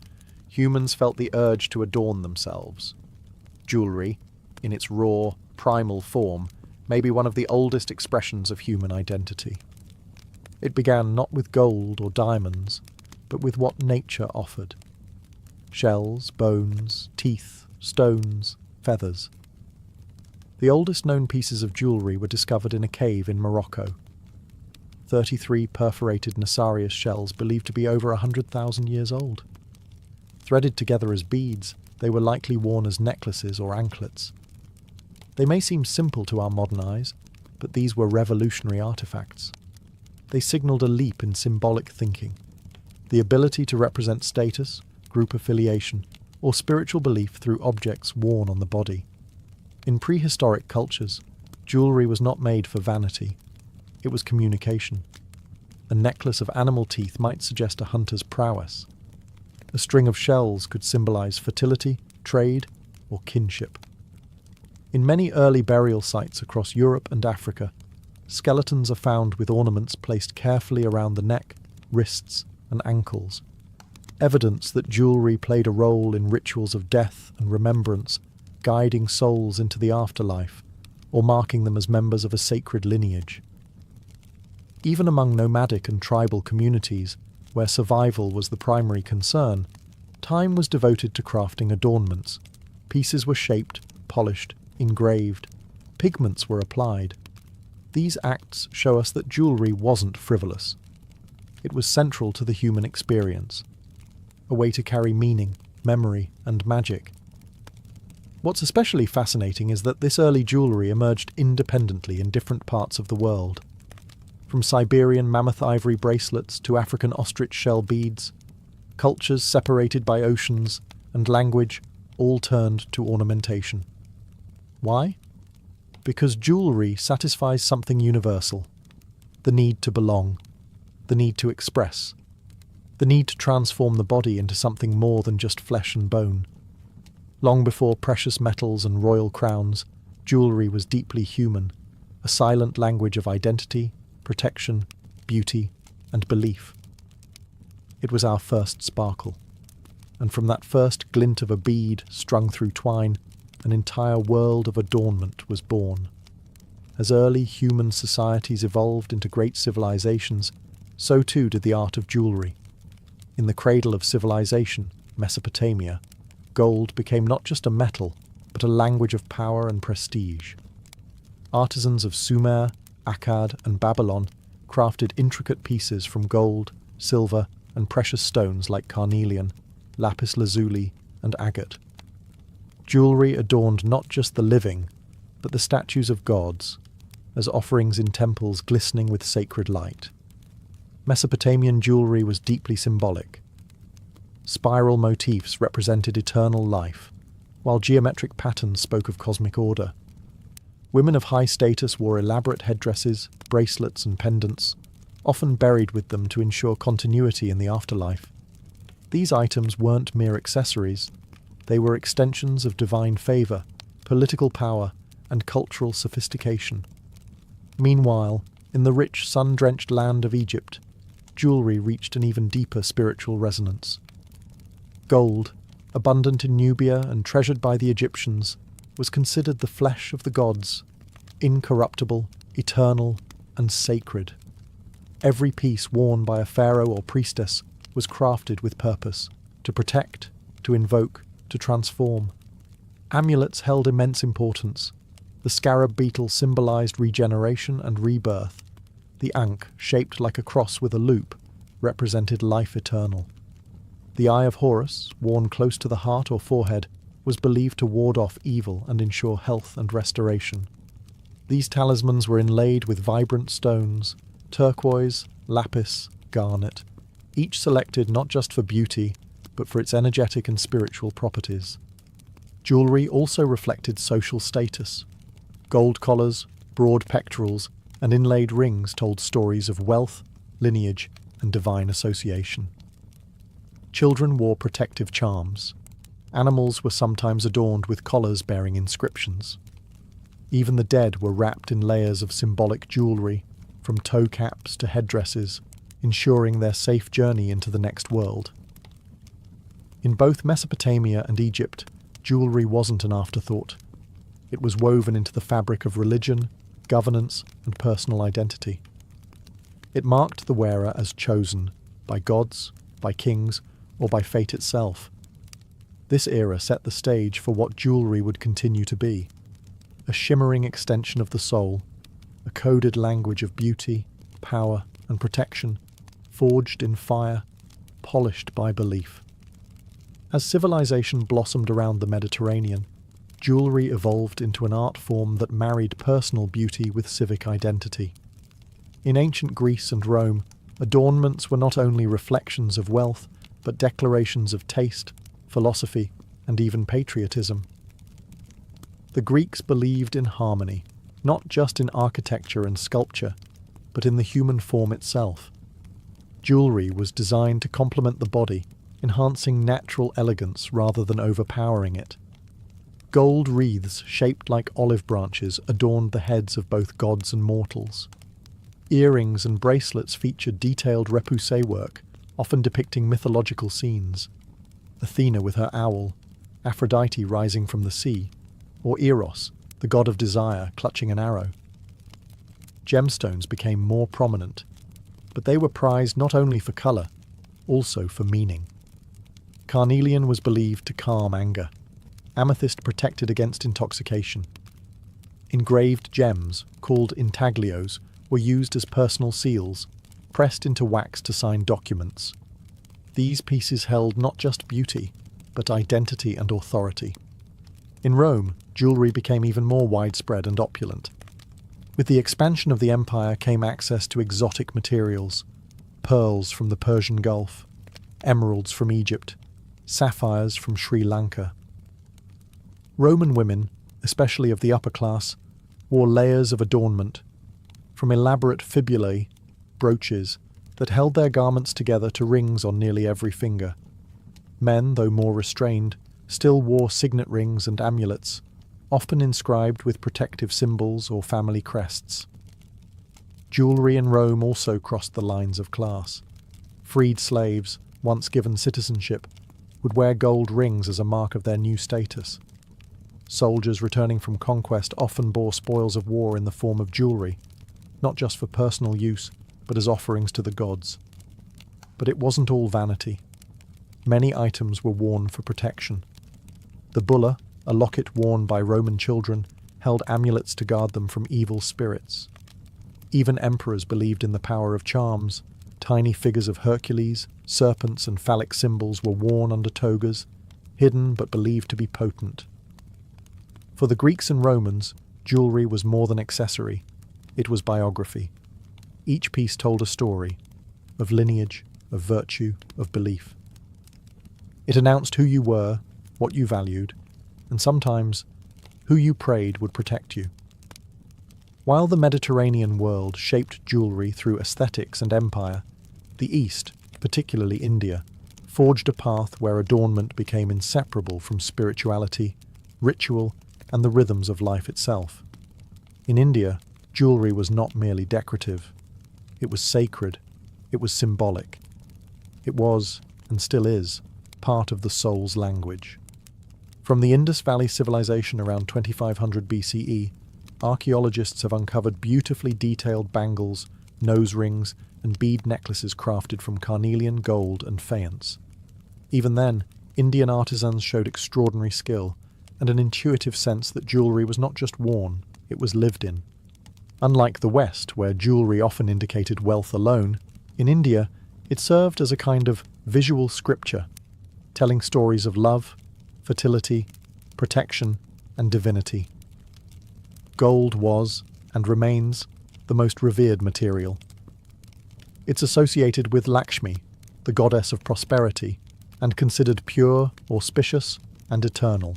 humans felt the urge to adorn themselves. Jewelry, in its raw, primal form, may be one of the oldest expressions of human identity. It began not with gold or diamonds, but with what nature offered. Shells, bones, teeth, stones, feathers. The oldest known pieces of jewellery were discovered in a cave in Morocco. 33 perforated Nassarius shells believed to be over 100,000 years old. Threaded together as beads, they were likely worn as necklaces or anklets. They may seem simple to our modern eyes, but these were revolutionary artifacts. They signalled a leap in symbolic thinking, the ability to represent status, group affiliation, or spiritual belief through objects worn on the body. In prehistoric cultures, jewellery was not made for vanity. It was communication. A necklace of animal teeth might suggest a hunter's prowess. A string of shells could symbolize fertility, trade, or kinship. In many early burial sites across Europe and Africa, skeletons are found with ornaments placed carefully around the neck, wrists, and ankles. Evidence that jewellery played a role in rituals of death and remembrance, guiding souls into the afterlife, or marking them as members of a sacred lineage. Even among nomadic and tribal communities, where survival was the primary concern, Time was devoted to crafting adornments. Pieces were shaped, polished, engraved. Pigments were applied. These acts show us that jewellery wasn't frivolous. It was central to the human experience, a way to carry meaning, memory, and magic. What's especially fascinating is that this early jewellery emerged independently in different parts of the world. From Siberian mammoth ivory bracelets to African ostrich shell beads, cultures separated by oceans and language all turned to ornamentation. Why? Because jewellery satisfies something universal: the need to belong, the need to express, the need to transform the body into something more than just flesh and bone. Long before precious metals and royal crowns, jewellery was deeply human, a silent language of identity, protection, beauty, and belief. It was our first sparkle, and from that first glint of a bead strung through twine, an entire world of adornment was born. As early human societies evolved into great civilizations, so too did the art of jewellery. In the cradle of civilization, Mesopotamia, gold became not just a metal, but a language of power and prestige. Artisans of Sumer, Akkad, and Babylon crafted intricate pieces from gold, silver, and precious stones like carnelian, lapis lazuli, and agate. Jewellery adorned not just the living, but the statues of gods, as offerings in temples glistening with sacred light. Mesopotamian jewellery was deeply symbolic. Spiral motifs represented eternal life, while geometric patterns spoke of cosmic order. Women of high status wore elaborate headdresses, bracelets, and pendants, often buried with them to ensure continuity in the afterlife. These items weren't mere accessories. They were extensions of divine favour, political power, and cultural sophistication. Meanwhile, in the rich, sun-drenched land of Egypt, jewellery reached an even deeper spiritual resonance. Gold, abundant in Nubia and treasured by the Egyptians, was considered the flesh of the gods, incorruptible, eternal, and sacred. Every piece worn by a pharaoh or priestess was crafted with purpose, to protect, to invoke, to transform. Amulets held immense importance. The scarab beetle symbolized regeneration and rebirth. The ankh, shaped like a cross with a loop, represented life eternal. The eye of Horus, worn close to the heart or forehead, was believed to ward off evil and ensure health and restoration. These talismans were inlaid with vibrant stones: turquoise, lapis, garnet, each selected not just for beauty, but for its energetic and spiritual properties. Jewellery also reflected social status. Gold collars, broad pectorals, and inlaid rings told stories of wealth, lineage, and divine association. Children wore protective charms. Animals were sometimes adorned with collars bearing inscriptions. Even the dead were wrapped in layers of symbolic jewellery, from toe caps to headdresses, ensuring their safe journey into the next world. In both Mesopotamia and Egypt, jewellery wasn't an afterthought. It was woven into the fabric of religion, governance, and personal identity. It marked the wearer as chosen, by gods, by kings, or by fate itself. This era set the stage for what jewellery would continue to be: a shimmering extension of the soul, a coded language of beauty, power, and protection, forged in fire, polished by belief. As civilization blossomed around the Mediterranean, jewellery evolved into an art form that married personal beauty with civic identity. In ancient Greece and Rome, adornments were not only reflections of wealth, but declarations of taste, philosophy, and even patriotism. The Greeks believed in harmony, not just in architecture and sculpture, but in the human form itself. Jewellery was designed to complement the body, enhancing natural elegance rather than overpowering it. Gold wreaths shaped like olive branches adorned the heads of both gods and mortals. Earrings and bracelets featured detailed repoussé work, often depicting mythological scenes: Athena with her owl, Aphrodite rising from the sea, or Eros, the god of desire, clutching an arrow. Gemstones became more prominent, but they were prized not only for colour, also for meaning. Carnelian was believed to calm anger. Amethyst protected against intoxication. Engraved gems, called intaglios, were used as personal seals, pressed into wax to sign documents. These pieces held not just beauty, but identity and authority. In Rome, jewellery became even more widespread and opulent. With the expansion of the empire came access to exotic materials, pearls from the Persian Gulf, emeralds from Egypt, sapphires from Sri Lanka. Roman women, especially of the upper class, wore layers of adornment, from elaborate fibulae, brooches, that held their garments together to rings on nearly every finger. Men, though more restrained, still wore signet rings and amulets, often inscribed with protective symbols or family crests. Jewellery in Rome also crossed the lines of class. Freed slaves, once given citizenship, would wear gold rings as a mark of their new status. Soldiers returning from conquest often bore spoils of war in the form of jewellery, not just for personal use, but as offerings to the gods. But it wasn't all vanity. Many items were worn for protection. The bulla, a locket worn by Roman children, held amulets to guard them from evil spirits. Even emperors believed in the power of charms. Tiny figures of Hercules, serpents and phallic symbols were worn under togas, hidden but believed to be potent. For the Greeks and Romans, jewellery was more than accessory. It was biography. Each piece told a story, of lineage, of virtue, of belief. It announced who you were, what you valued, and sometimes who you prayed would protect you. While the Mediterranean world shaped jewellery through aesthetics and empire, the East, particularly India, forged a path where adornment became inseparable from spirituality, ritual, and the rhythms of life itself. In India, jewellery was not merely decorative. It was sacred. It was symbolic. It was, and still is, part of the soul's language. From the Indus Valley civilization around 2500 BCE, archaeologists have uncovered beautifully detailed bangles, nose rings, and bead necklaces crafted from carnelian, gold, and faience. Even then, Indian artisans showed extraordinary skill and an intuitive sense that jewellery was not just worn, it was lived in. Unlike the West, where jewellery often indicated wealth alone, in India it served as a kind of visual scripture, telling stories of love, fertility, protection, and divinity. Gold was, and remains, the most revered material. It's associated with Lakshmi, the goddess of prosperity, and considered pure, auspicious, and eternal.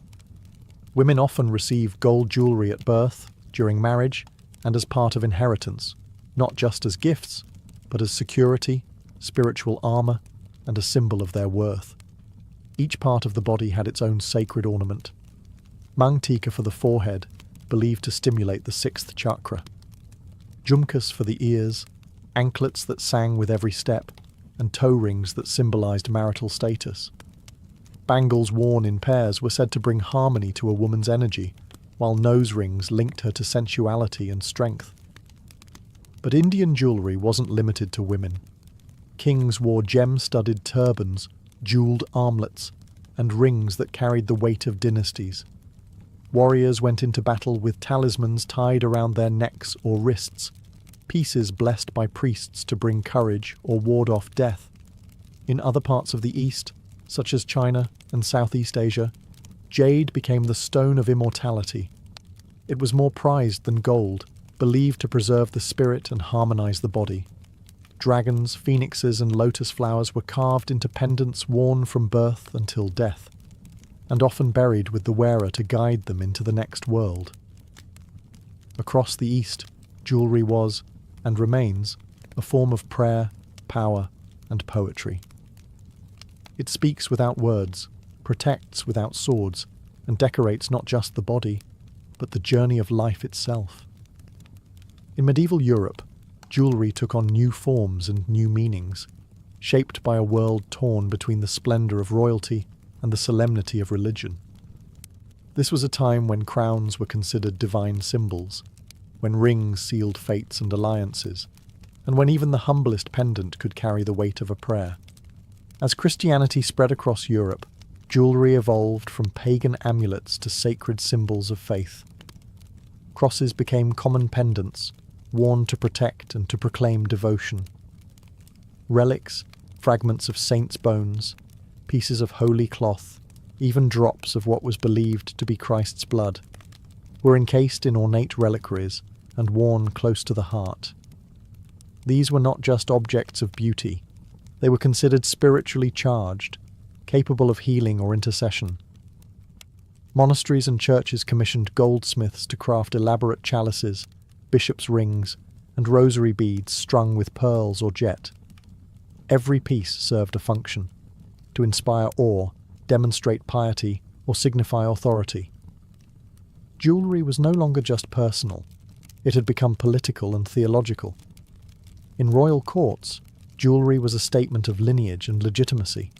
Women often receive gold jewellery at birth, during marriage, and as part of inheritance, not just as gifts, but as security, spiritual armour, and a symbol of their worth. Each part of the body had its own sacred ornament. Mangtika for the forehead, believed to stimulate the sixth chakra. Jhumkas for the ears, anklets that sang with every step, and toe rings that symbolized marital status. Bangles worn in pairs were said to bring harmony to a woman's energy, while nose rings linked her to sensuality and strength. But Indian jewellery wasn't limited to women. Kings wore gem-studded turbans, jewelled armlets, and rings that carried the weight of dynasties. Warriors went into battle with talismans tied around their necks or wrists, pieces blessed by priests to bring courage or ward off death. In other parts of the East, such as China and Southeast Asia, jade became the stone of immortality. It was more prized than gold, believed to preserve the spirit and harmonize the body. Dragons, phoenixes, and lotus flowers were carved into pendants worn from birth until death, and often buried with the wearer to guide them into the next world. Across the East, jewellery was, and remains, a form of prayer, power, and poetry. It speaks without words, protects without swords, and decorates not just the body, but the journey of life itself. In medieval Europe, jewellery took on new forms and new meanings, shaped by a world torn between the splendour of royalty and the solemnity of religion. This was a time when crowns were considered divine symbols, when rings sealed fates and alliances, and when even the humblest pendant could carry the weight of a prayer. As Christianity spread across Europe, jewellery evolved from pagan amulets to sacred symbols of faith. Crosses became common pendants, worn to protect and to proclaim devotion. Relics, fragments of saints' bones, pieces of holy cloth, even drops of what was believed to be Christ's blood, were encased in ornate reliquaries and worn close to the heart. These were not just objects of beauty, they were considered spiritually charged, capable of healing or intercession. Monasteries and churches commissioned goldsmiths to craft elaborate chalices, bishops' rings, and rosary beads strung with pearls or jet. Every piece served a function: to inspire awe, demonstrate piety, or signify authority. Jewellery was no longer just personal, it had become political and theological. In royal courts, jewellery was a statement of lineage and legitimacy.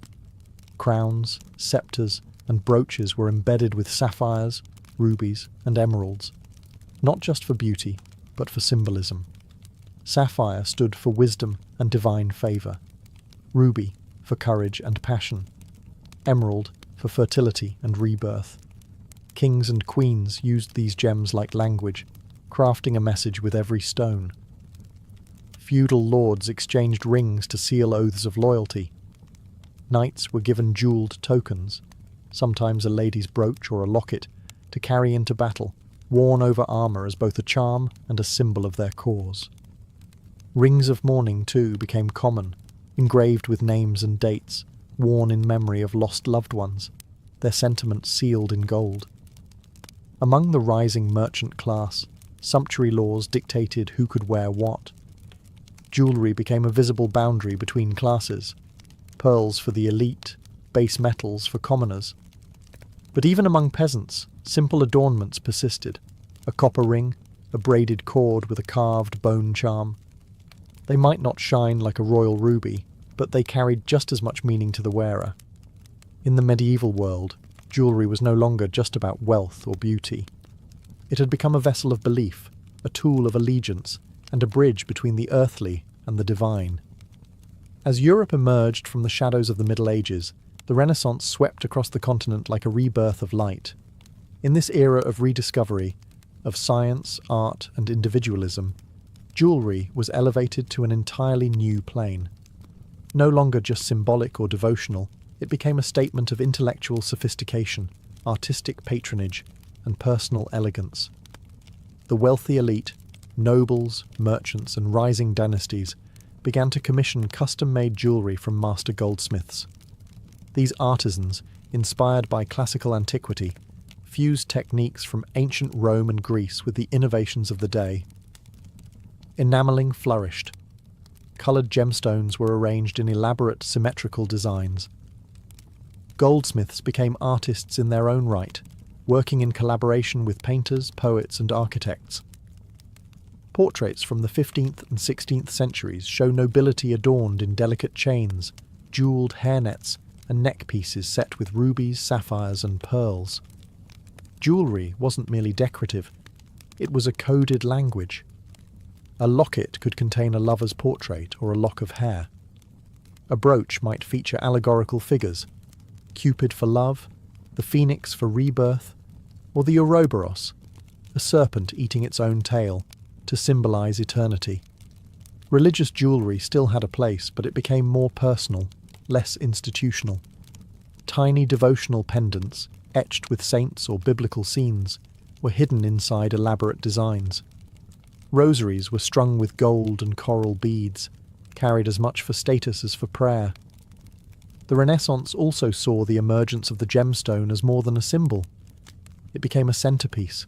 Crowns, sceptres, and brooches were embedded with sapphires, rubies, and emeralds, not just for beauty, but for symbolism. Sapphire stood for wisdom and divine favour, ruby for courage and passion, emerald for fertility and rebirth. Kings and queens used these gems like language, crafting a message with every stone. Feudal lords exchanged rings to seal oaths of loyalty. Knights were given jewelled tokens, sometimes a lady's brooch or a locket, to carry into battle, worn over armour as both a charm and a symbol of their cause. Rings of mourning, too, became common, engraved with names and dates, worn in memory of lost loved ones, their sentiments sealed in gold. Among the rising merchant class, sumptuary laws dictated who could wear what. Jewellery became a visible boundary between classes, pearls for the elite, base metals for commoners. But even among peasants, simple adornments persisted: a copper ring, a braided cord with a carved bone charm. They might not shine like a royal ruby, but they carried just as much meaning to the wearer. In the medieval world, jewellery was no longer just about wealth or beauty. It had become a vessel of belief, a tool of allegiance, and a bridge between the earthly and the divine. As Europe emerged from the shadows of the Middle Ages, the Renaissance swept across the continent like a rebirth of light. In this era of rediscovery, of science, art, and individualism, jewellery was elevated to an entirely new plane. No longer just symbolic or devotional, it became a statement of intellectual sophistication, artistic patronage, and personal elegance. The wealthy elite, nobles, merchants, and rising dynasties began to commission custom-made jewellery from master goldsmiths. These artisans, inspired by classical antiquity, fused techniques from ancient Rome and Greece with the innovations of the day. Enamelling flourished. Coloured gemstones were arranged in elaborate, symmetrical designs. Goldsmiths became artists in their own right, working in collaboration with painters, poets, and architects. Portraits from the 15th and 16th centuries show nobility adorned in delicate chains, jewelled hairnets, and neckpieces set with rubies, sapphires, and pearls. Jewellery wasn't merely decorative, it was a coded language. A locket could contain a lover's portrait or a lock of hair. A brooch might feature allegorical figures: Cupid for love, the phoenix for rebirth, or the Ouroboros, a serpent eating its own tail, to symbolise eternity. Religious jewellery still had a place, but it became more personal, less institutional. Tiny devotional pendants, etched with saints or biblical scenes, were hidden inside elaborate designs. Rosaries were strung with gold and coral beads, carried as much for status as for prayer. The Renaissance also saw the emergence of the gemstone as more than a symbol. It became a centerpiece.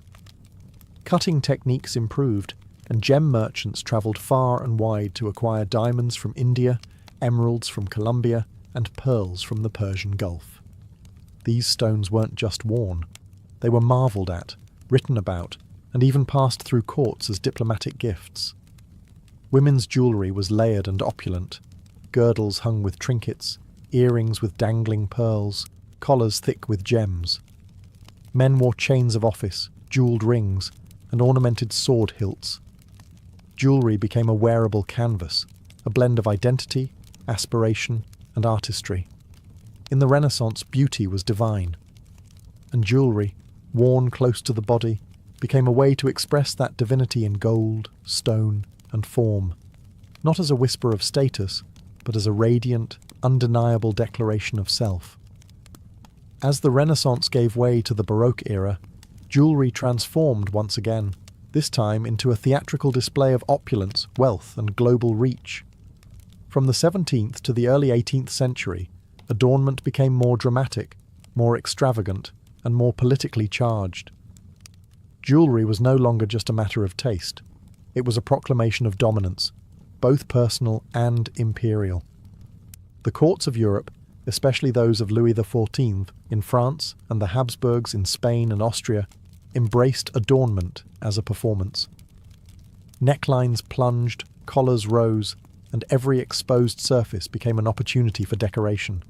Cutting techniques improved, and gem merchants travelled far and wide to acquire diamonds from India, emeralds from Colombia, and pearls from the Persian Gulf. These stones weren't just worn. They were marvelled at, written about, and even passed through courts as diplomatic gifts. Women's jewellery was layered and opulent: girdles hung with trinkets, earrings with dangling pearls, collars thick with gems. Men wore chains of office, jewelled rings, and ornamented sword hilts. Jewellery became a wearable canvas, a blend of identity, aspiration, and artistry. In the Renaissance, beauty was divine, and jewellery, worn close to the body, became a way to express that divinity in gold, stone, and form, not as a whisper of status, but as a radiant, undeniable declaration of self. As the Renaissance gave way to the Baroque era, jewellery transformed once again, this time into a theatrical display of opulence, wealth, and global reach. From the 17th to the early 18th century, adornment became more dramatic, more extravagant, and more politically charged. Jewellery was no longer just a matter of taste. It was a proclamation of dominance, both personal and imperial. The courts of Europe, especially those of Louis XIV in France and the Habsburgs in Spain and Austria, embraced adornment as a performance. Necklines plunged, collars rose, and every exposed surface became an opportunity for decoration.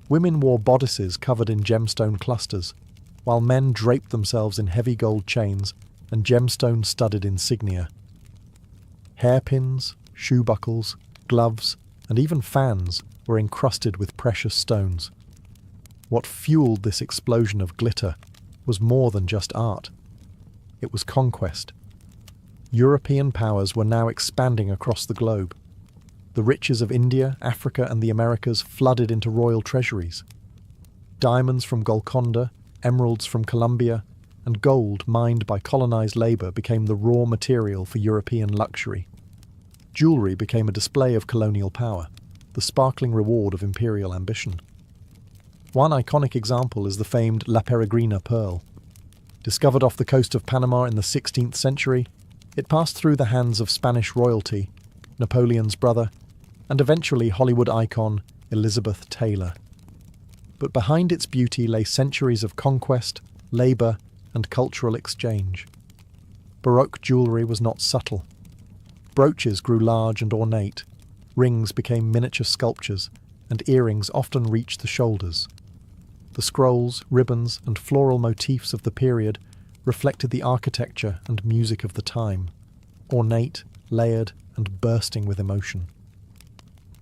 Women wore bodices covered in gemstone clusters, while men draped themselves in heavy gold chains and gemstone-studded insignia. Hairpins, shoe buckles, gloves, and even fans were encrusted with precious stones. What fueled this explosion of glitter was more than just art. It was conquest. European powers were now expanding across the globe. The riches of India, Africa, and the Americas flooded into royal treasuries. Diamonds from Golconda, emeralds from Colombia, and gold mined by colonized labor became the raw material for European luxury. Jewelry became a display of colonial power, the sparkling reward of imperial ambition. One iconic example is the famed La Peregrina pearl. Discovered off the coast of Panama in the 16th century, it passed through the hands of Spanish royalty, Napoleon's brother, and eventually Hollywood icon Elizabeth Taylor. But behind its beauty lay centuries of conquest, labour, and cultural exchange. Baroque jewellery was not subtle. Brooches grew large and ornate, rings became miniature sculptures, and earrings often reached the shoulders. The scrolls, ribbons, and floral motifs of the period reflected the architecture and music of the time, ornate, layered, and bursting with emotion.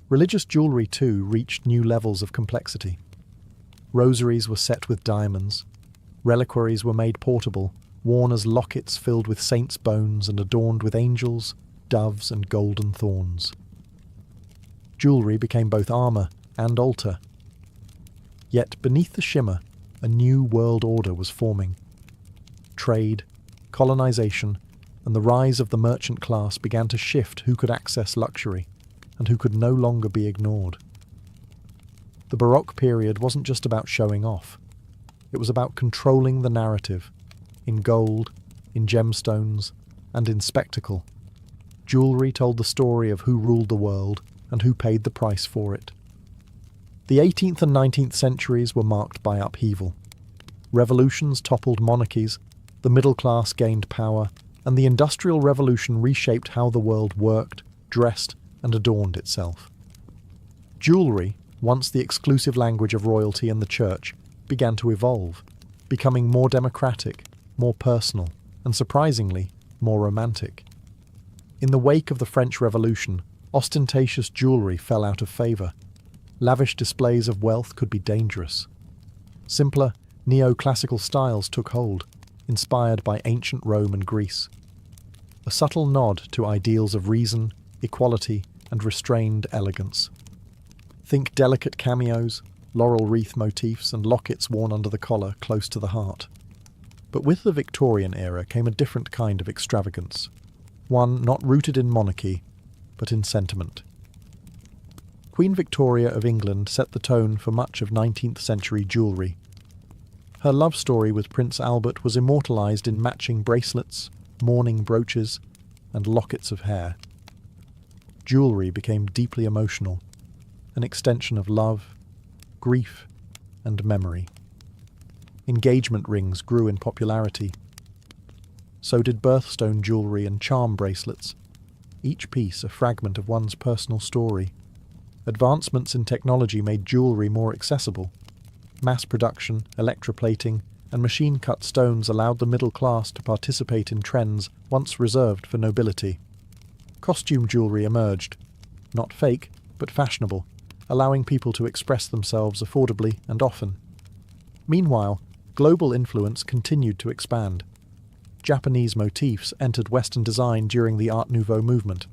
Religious jewellery, too, reached new levels of complexity. Rosaries were set with diamonds. Reliquaries were made portable, worn as lockets filled with saints' bones and adorned with angels, doves, and golden thorns. Jewellery became both armour and altar. Yet beneath the shimmer, a new world order was forming. Trade, colonization, and the rise of the merchant class began to shift who could access luxury and who could no longer be ignored. The Baroque period wasn't just about showing off. It was about controlling the narrative, in gold, in gemstones, and in spectacle. Jewellery told the story of who ruled the world and who paid the price for it. The 18th and 19th centuries were marked by upheaval. Revolutions toppled monarchies, the middle class gained power, and the Industrial Revolution reshaped how the world worked, dressed, and adorned itself. Jewellery, once the exclusive language of royalty and the church, began to evolve, becoming more democratic, more personal, and surprisingly, more romantic. In the wake of the French Revolution, ostentatious jewellery fell out of favour. Lavish displays of wealth could be dangerous. Simpler, neoclassical styles took hold, inspired by ancient Rome and Greece. A subtle nod to ideals of reason, equality, and restrained elegance. Think delicate cameos, laurel wreath motifs, and lockets worn under the collar close to the heart. But with the Victorian era came a different kind of extravagance, one not rooted in monarchy, but in sentiment. Queen Victoria of England set the tone for much of 19th century jewellery. Her love story with Prince Albert was immortalised in matching bracelets, mourning brooches, and lockets of hair. Jewellery became deeply emotional, an extension of love, grief, and memory. Engagement rings grew in popularity. So did birthstone jewellery and charm bracelets, each piece a fragment of one's personal story. Advancements in technology made jewellery more accessible. Mass production, electroplating, and machine-cut stones allowed the middle class to participate in trends once reserved for nobility. Costume jewellery emerged, not fake, but fashionable, allowing people to express themselves affordably and often. Meanwhile, global influence continued to expand. Japanese motifs entered Western design during the Art Nouveau movement.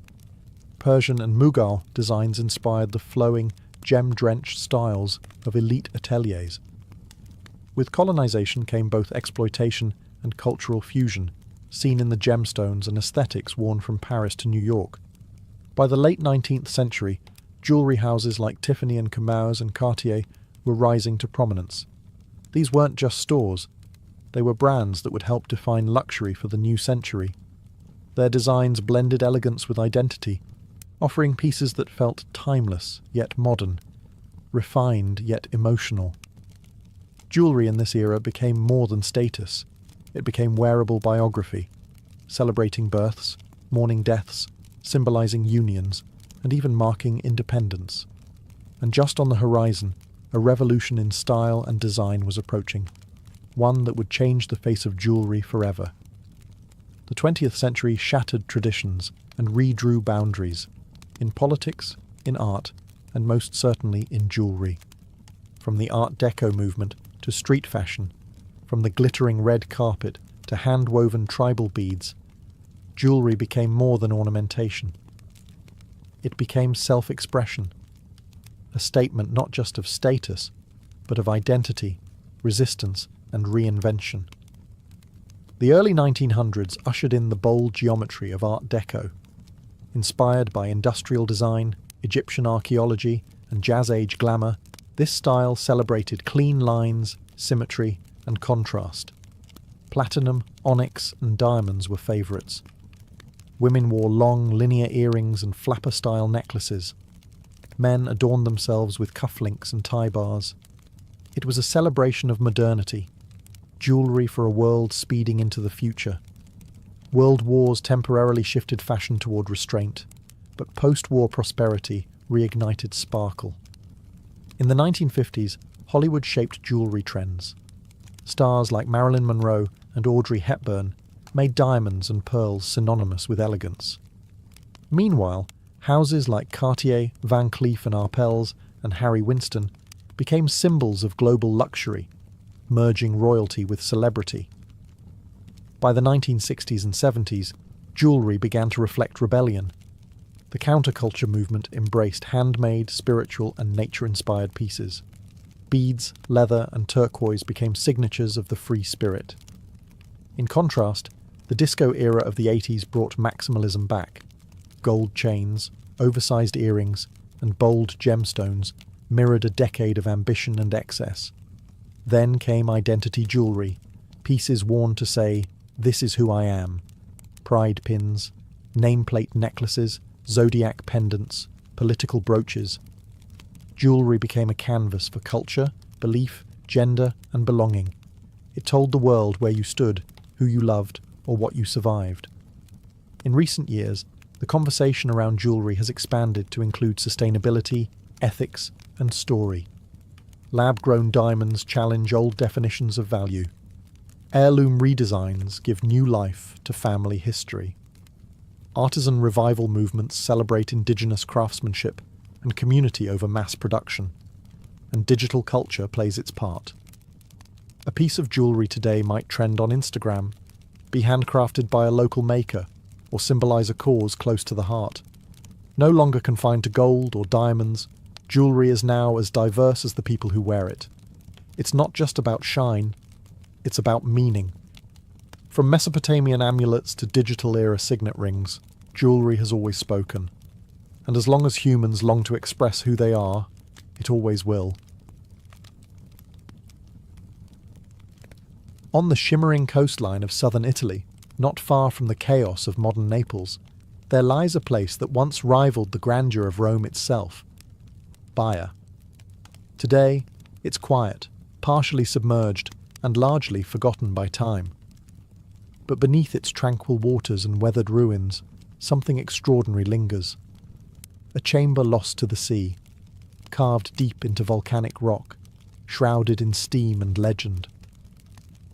Persian and Mughal designs inspired the flowing, gem-drenched styles of elite ateliers. With colonization came both exploitation and cultural fusion, seen in the gemstones and aesthetics worn from Paris to New York. By the late 19th century, jewellery houses like Tiffany and Chamaus and Cartier were rising to prominence. These weren't just stores, they were brands that would help define luxury for the new century. Their designs blended elegance with identity, offering pieces that felt timeless yet modern, refined yet emotional. Jewellery in this era became more than status. It became wearable biography, celebrating births, mourning deaths, symbolising unions, and even marking independence. And just on the horizon, a revolution in style and design was approaching, one that would change the face of jewellery forever. The 20th century shattered traditions and redrew boundaries, in politics, in art, and most certainly in jewellery. From the Art Deco movement to street fashion, from the glittering red carpet to hand-woven tribal beads, jewellery became more than ornamentation. It became self-expression, a statement not just of status, but of identity, resistance, and reinvention. The early 1900s ushered in the bold geometry of Art Deco. Inspired by industrial design, Egyptian archaeology, and Jazz-Age glamour, this style celebrated clean lines, symmetry, and contrast. Platinum, onyx, and diamonds were favourites. Women wore long, linear earrings and flapper-style necklaces. Men adorned themselves with cufflinks and tie bars. It was a celebration of modernity, jewellery for a world speeding into the future. World wars temporarily shifted fashion toward restraint, but post-war prosperity reignited sparkle. In the 1950s, Hollywood shaped jewellery trends. Stars like Marilyn Monroe and Audrey Hepburn made diamonds and pearls synonymous with elegance. Meanwhile, houses like Cartier, Van Cleef & Arpels, and Harry Winston became symbols of global luxury, merging royalty with celebrity. By the 1960s and 70s, jewellery began to reflect rebellion. The counterculture movement embraced handmade, spiritual, and nature-inspired pieces. Beads, leather, and turquoise became signatures of the free spirit. In contrast, the disco era of the 80s brought maximalism back. Gold chains, oversized earrings, and bold gemstones mirrored a decade of ambition and excess. Then came identity jewellery, pieces worn to say, "This is who I am." Pride pins, nameplate necklaces, zodiac pendants, political brooches. Jewellery became a canvas for culture, belief, gender, and belonging. It told the world where you stood, who you loved, or what you survived. In recent years, the conversation around jewellery has expanded to include sustainability, ethics, and story. Lab-grown diamonds challenge old definitions of value. Heirloom redesigns give new life to family history. Artisan revival movements celebrate indigenous craftsmanship and community over mass production, and digital culture plays its part. A piece of jewellery today might trend on Instagram, be handcrafted by a local maker, or symbolise a cause close to the heart. No longer confined to gold or diamonds, jewellery is now as diverse as the people who wear it. It's not just about shine, it's about meaning. From Mesopotamian amulets to digital-era signet rings, jewellery has always spoken. And as long as humans long to express who they are, it always will. On the shimmering coastline of southern Italy, not far from the chaos of modern Naples, there lies a place that once rivaled the grandeur of Rome itself, Baia. Today, it's quiet, partially submerged, and largely forgotten by time. But beneath its tranquil waters and weathered ruins, something extraordinary lingers. A chamber lost to the sea, carved deep into volcanic rock, shrouded in steam and legend.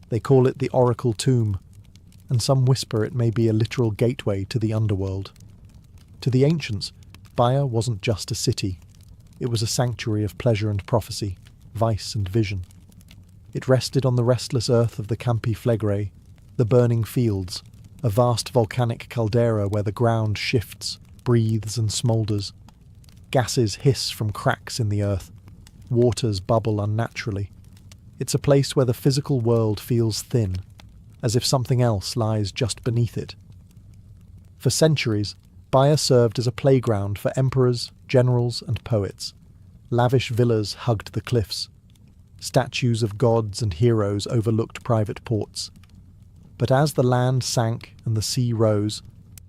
They call it the Oracle Tomb, and some whisper it may be a literal gateway to the underworld. To the ancients, Baia wasn't just a city. It was a sanctuary of pleasure and prophecy, vice and vision. It rested on the restless earth of the Campi Flegrei, the burning fields, a vast volcanic caldera where the ground shifts, breathes and smoulders. Gases hiss from cracks in the earth. Waters bubble unnaturally. It's a place where the physical world feels thin, as if something else lies just beneath it. For centuries, Baia served as a playground for emperors, generals and poets. Lavish villas hugged the cliffs. Statues of gods and heroes overlooked private ports. But as the land sank and the sea rose,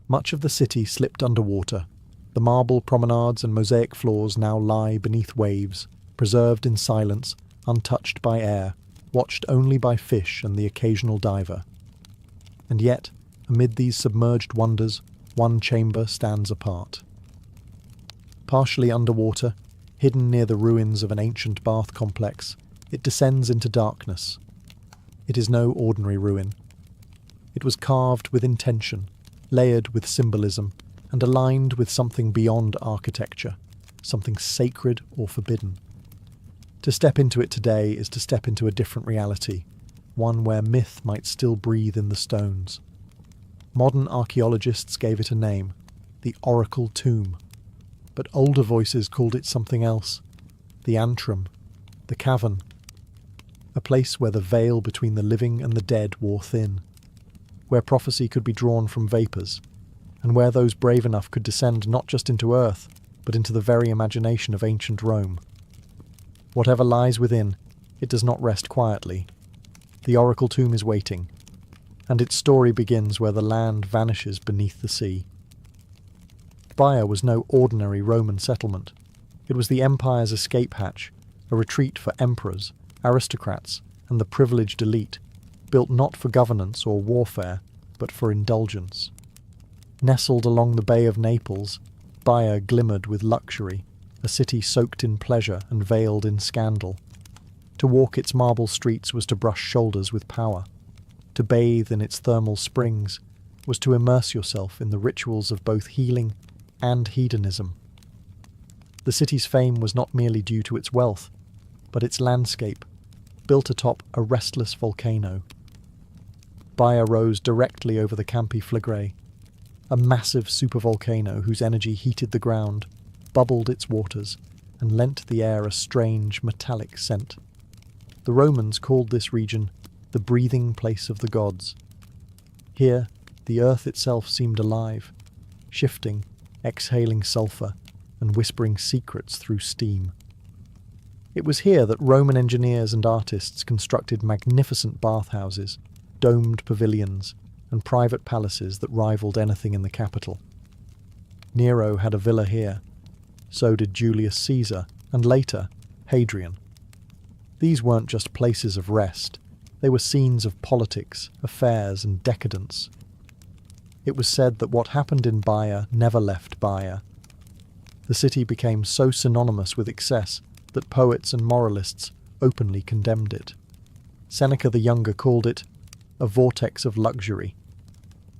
much of the city slipped underwater. The marble promenades and mosaic floors now lie beneath waves, preserved in silence, untouched by air, watched only by fish and the occasional diver. And yet, amid these submerged wonders, one chamber stands apart. Partially underwater, hidden near the ruins of an ancient bath complex, it descends into darkness. It is no ordinary ruin. It was carved with intention, layered with symbolism, and aligned with something beyond architecture, something sacred or forbidden. To step into it today is to step into a different reality, one where myth might still breathe in the stones. Modern archaeologists gave it a name, the Oracle Tomb, but older voices called it something else, the Antrum, the Cavern, a place where the veil between the living and the dead wore thin, where prophecy could be drawn from vapours, and where those brave enough could descend not just into earth, but into the very imagination of ancient Rome. Whatever lies within, it does not rest quietly. The Oracle Tomb is waiting, and its story begins where the land vanishes beneath the sea. Baia was no ordinary Roman settlement. It was the empire's escape hatch, a retreat for emperors, aristocrats, and the privileged elite, built not for governance or warfare, but for indulgence. Nestled along the Bay of Naples, Baia glimmered with luxury, a city soaked in pleasure and veiled in scandal. To walk its marble streets was to brush shoulders with power. To bathe in its thermal springs was to immerse yourself in the rituals of both healing and hedonism. The city's fame was not merely due to its wealth, but its landscape, built atop a restless volcano. Baia rose directly over the Campi Flegrei, a massive supervolcano whose energy heated the ground, bubbled its waters, and lent the air a strange metallic scent. The Romans called this region the breathing place of the gods. Here, the earth itself seemed alive, shifting, exhaling sulphur, and whispering secrets through steam. It was here that Roman engineers and artists constructed magnificent bathhouses, domed pavilions, and private palaces that rivaled anything in the capital. Nero had a villa here. So did Julius Caesar, and later, Hadrian. These weren't just places of rest. They were scenes of politics, affairs, and decadence. It was said that what happened in Baia never left Baia. The city became so synonymous with excess that poets and moralists openly condemned it. Seneca the Younger called it a vortex of luxury.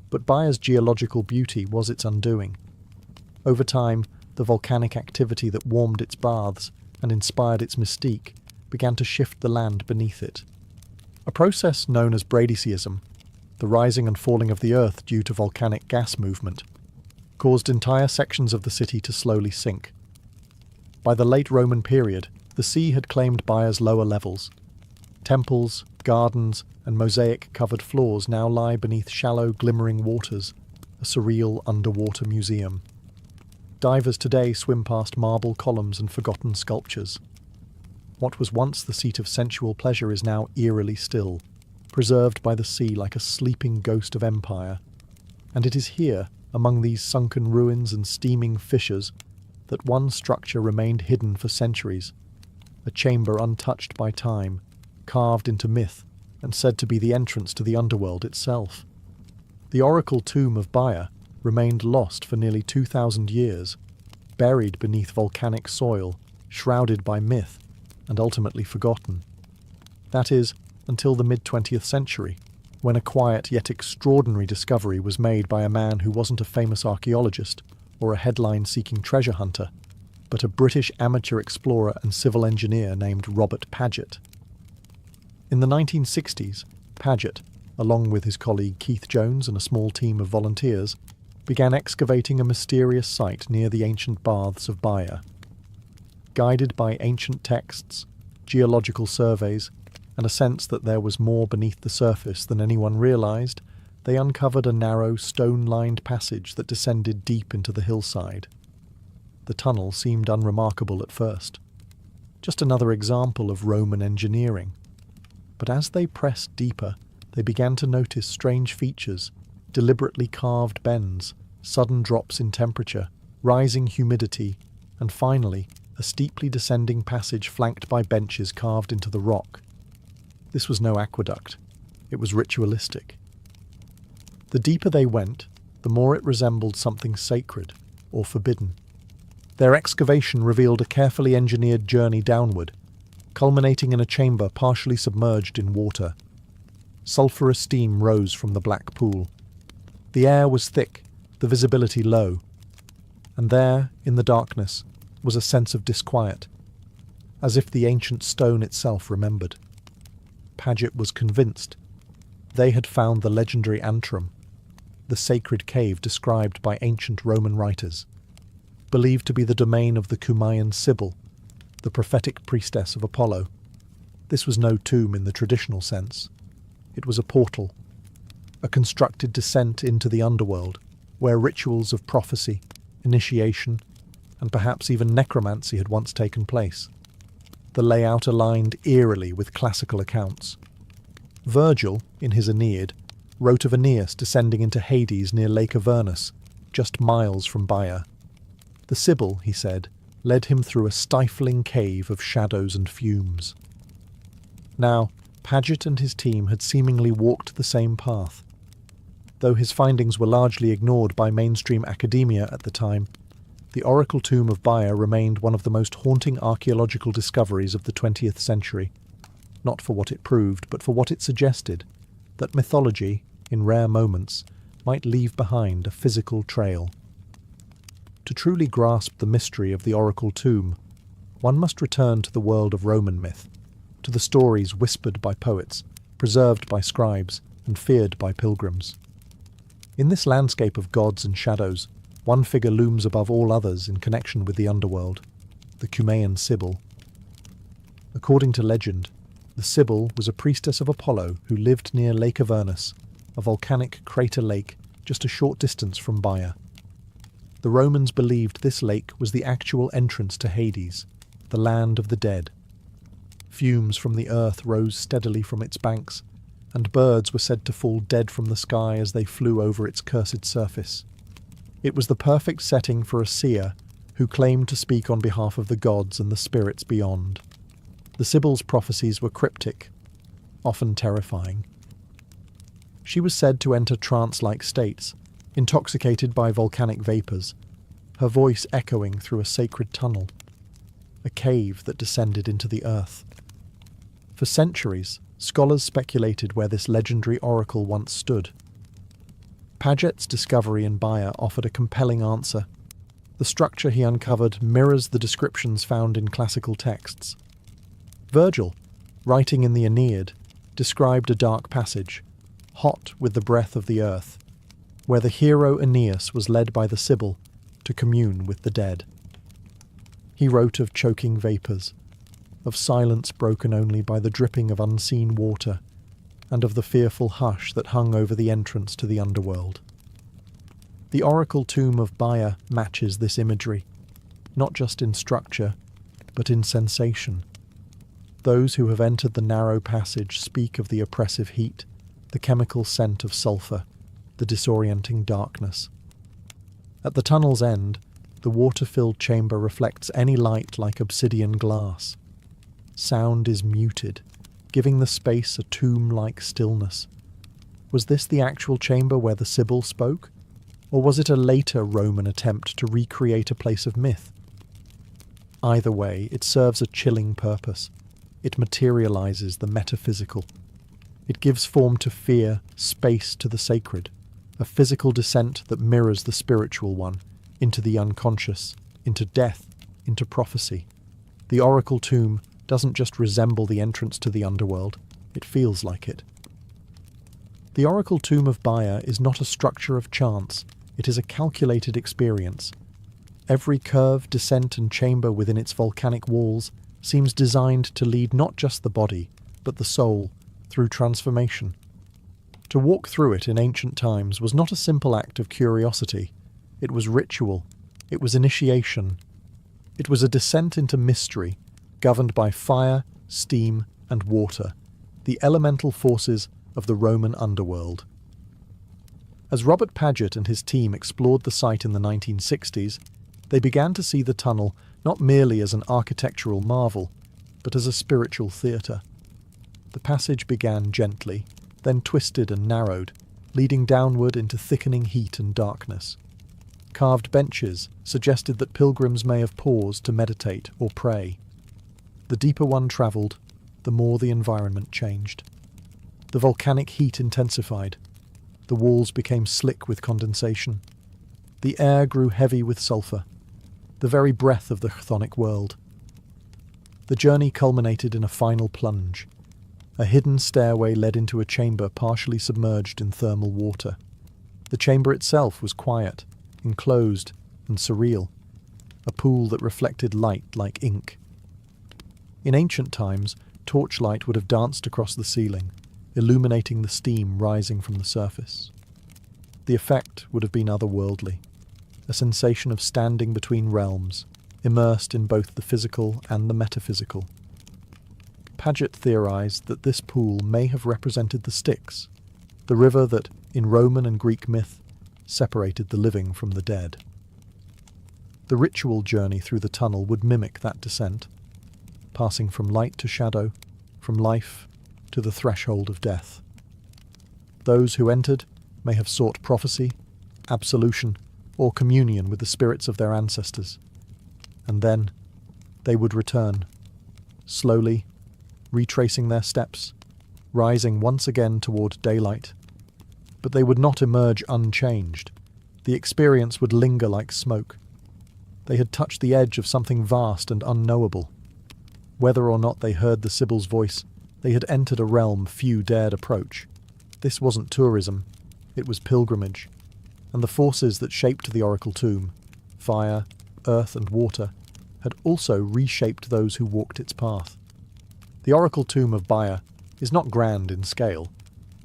But Baia's geological beauty was its undoing. Over time, the volcanic activity that warmed its baths and inspired its mystique began to shift the land beneath it. A process known as bradyseism, the rising and falling of the earth due to volcanic gas movement, caused entire sections of the city to slowly sink. By the late Roman period, the sea had claimed Baia's lower levels. Temples, gardens, and mosaic-covered floors now lie beneath shallow, glimmering waters, a surreal underwater museum. Divers today swim past marble columns and forgotten sculptures. What was once the seat of sensual pleasure is now eerily still, preserved by the sea like a sleeping ghost of empire. And it is here, among these sunken ruins and steaming fissures, that one structure remained hidden for centuries, a chamber untouched by time, carved into myth, and said to be the entrance to the underworld itself. The Oracle Tomb of Baia remained lost for nearly 2,000 years, buried beneath volcanic soil, shrouded by myth, and ultimately forgotten. That is, until the mid-20th century, when a quiet yet extraordinary discovery was made by a man who wasn't a famous archaeologist or a headline-seeking treasure hunter, but a British amateur explorer and civil engineer named Robert Paget. In the 1960s, Paget, along with his colleague Keith Jones and a small team of volunteers, began excavating a mysterious site near the ancient baths of Baia. Guided by ancient texts, geological surveys, and a sense that there was more beneath the surface than anyone realized, they uncovered a narrow, stone-lined passage that descended deep into the hillside. The tunnel seemed unremarkable at first, just another example of Roman engineering. But as they pressed deeper, they began to notice strange features, deliberately carved bends, sudden drops in temperature, rising humidity, and finally, a steeply descending passage flanked by benches carved into the rock. This was no aqueduct. It was ritualistic. The deeper they went, the more it resembled something sacred or forbidden. Their excavation revealed a carefully engineered journey downward, culminating in a chamber partially submerged in water. Sulphurous steam rose from the black pool. The air was thick, the visibility low. And there, in the darkness, was a sense of disquiet, as if the ancient stone itself remembered. Paget was convinced. They had found the legendary Antrum, the sacred cave described by ancient Roman writers, believed to be the domain of the Cumaean Sibyl, the prophetic priestess of Apollo. This was no tomb in the traditional sense. It was a portal, a constructed descent into the underworld, where rituals of prophecy, initiation, and perhaps even necromancy had once taken place. The layout aligned eerily with classical accounts. Virgil, in his Aeneid, wrote of Aeneas descending into Hades near Lake Avernus, just miles from Baia. The Sibyl, he said, led him through a stifling cave of shadows and fumes. Now, Paget and his team had seemingly walked the same path. Though his findings were largely ignored by mainstream academia at the time, the Oracle Tomb of Baia remained one of the most haunting archaeological discoveries of the 20th century, not for what it proved, but for what it suggested, that mythology, in rare moments, might leave behind a physical trail. To truly grasp the mystery of the Oracle Tomb, one must return to the world of Roman myth, to the stories whispered by poets, preserved by scribes, and feared by pilgrims. In this landscape of gods and shadows, one figure looms above all others in connection with the underworld, the Cumaean Sibyl. According to legend, the Sibyl was a priestess of Apollo who lived near Lake Avernus, a volcanic crater lake just a short distance from Baia. The Romans believed this lake was the actual entrance to Hades, the land of the dead. Fumes from the earth rose steadily from its banks, and birds were said to fall dead from the sky as they flew over its cursed surface. It was the perfect setting for a seer who claimed to speak on behalf of the gods and the spirits beyond. The Sibyl's prophecies were cryptic, often terrifying. She was said to enter trance-like states, intoxicated by volcanic vapours, her voice echoing through a sacred tunnel, a cave that descended into the earth. For centuries, scholars speculated where this legendary oracle once stood. Paget's discovery in Baia offered a compelling answer. The structure he uncovered mirrors the descriptions found in classical texts. Virgil, writing in the Aeneid, described a dark passage, hot with the breath of the earth, where the hero Aeneas was led by the Sibyl to commune with the dead. He wrote of choking vapours, of silence broken only by the dripping of unseen water, and of the fearful hush that hung over the entrance to the underworld. The Oracle Tomb of Baia matches this imagery, not just in structure, but in sensation. Those who have entered the narrow passage speak of the oppressive heat, the chemical scent of sulphur, the disorienting darkness. At the tunnel's end, the water-filled chamber reflects any light like obsidian glass. Sound is muted, giving the space a tomb-like stillness. Was this the actual chamber where the Sibyl spoke? Or was it a later Roman attempt to recreate a place of myth? Either way, it serves a chilling purpose. It materializes the metaphysical. It gives form to fear, space to the sacred, a physical descent that mirrors the spiritual one, into the unconscious, into death, into prophecy. The oracle tomb doesn't just resemble the entrance to the underworld, it feels like it. The oracle tomb of Baya is not a structure of chance, it is a calculated experience. Every curve, descent and chamber within its volcanic walls seems designed to lead not just the body, but the soul, through transformation. To walk through it in ancient times was not a simple act of curiosity. It was ritual. It was initiation. It was a descent into mystery, governed by fire, steam, and water, the elemental forces of the Roman underworld. As Robert Paget and his team explored the site in the 1960s, they began to see the tunnel not merely as an architectural marvel, but as a spiritual theatre. The passage began gently, then twisted and narrowed, leading downward into thickening heat and darkness. Carved benches suggested that pilgrims may have paused to meditate or pray. The deeper one travelled, the more the environment changed. The volcanic heat intensified. The walls became slick with condensation. The air grew heavy with sulphur, the very breath of the chthonic world. The journey culminated in a final plunge. A hidden stairway led into a chamber partially submerged in thermal water. The chamber itself was quiet, enclosed, and surreal, a pool that reflected light like ink. In ancient times, torchlight would have danced across the ceiling, illuminating the steam rising from the surface. The effect would have been otherworldly, a sensation of standing between realms, immersed in both the physical and the metaphysical. Paget theorized that this pool may have represented the Styx, the river that, in Roman and Greek myth, separated the living from the dead. The ritual journey through the tunnel would mimic that descent, passing from light to shadow, from life to the threshold of death. Those who entered may have sought prophecy, absolution, or communion with the spirits of their ancestors. And then they would return, slowly, retracing their steps, rising once again toward daylight. But they would not emerge unchanged. The experience would linger like smoke. They had touched the edge of something vast and unknowable. Whether or not they heard the Sibyl's voice, they had entered a realm few dared approach. This wasn't tourism, it was pilgrimage. And the forces that shaped the oracle tomb, fire, earth and water, had also reshaped those who walked its path. The oracle tomb of Baya is not grand in scale,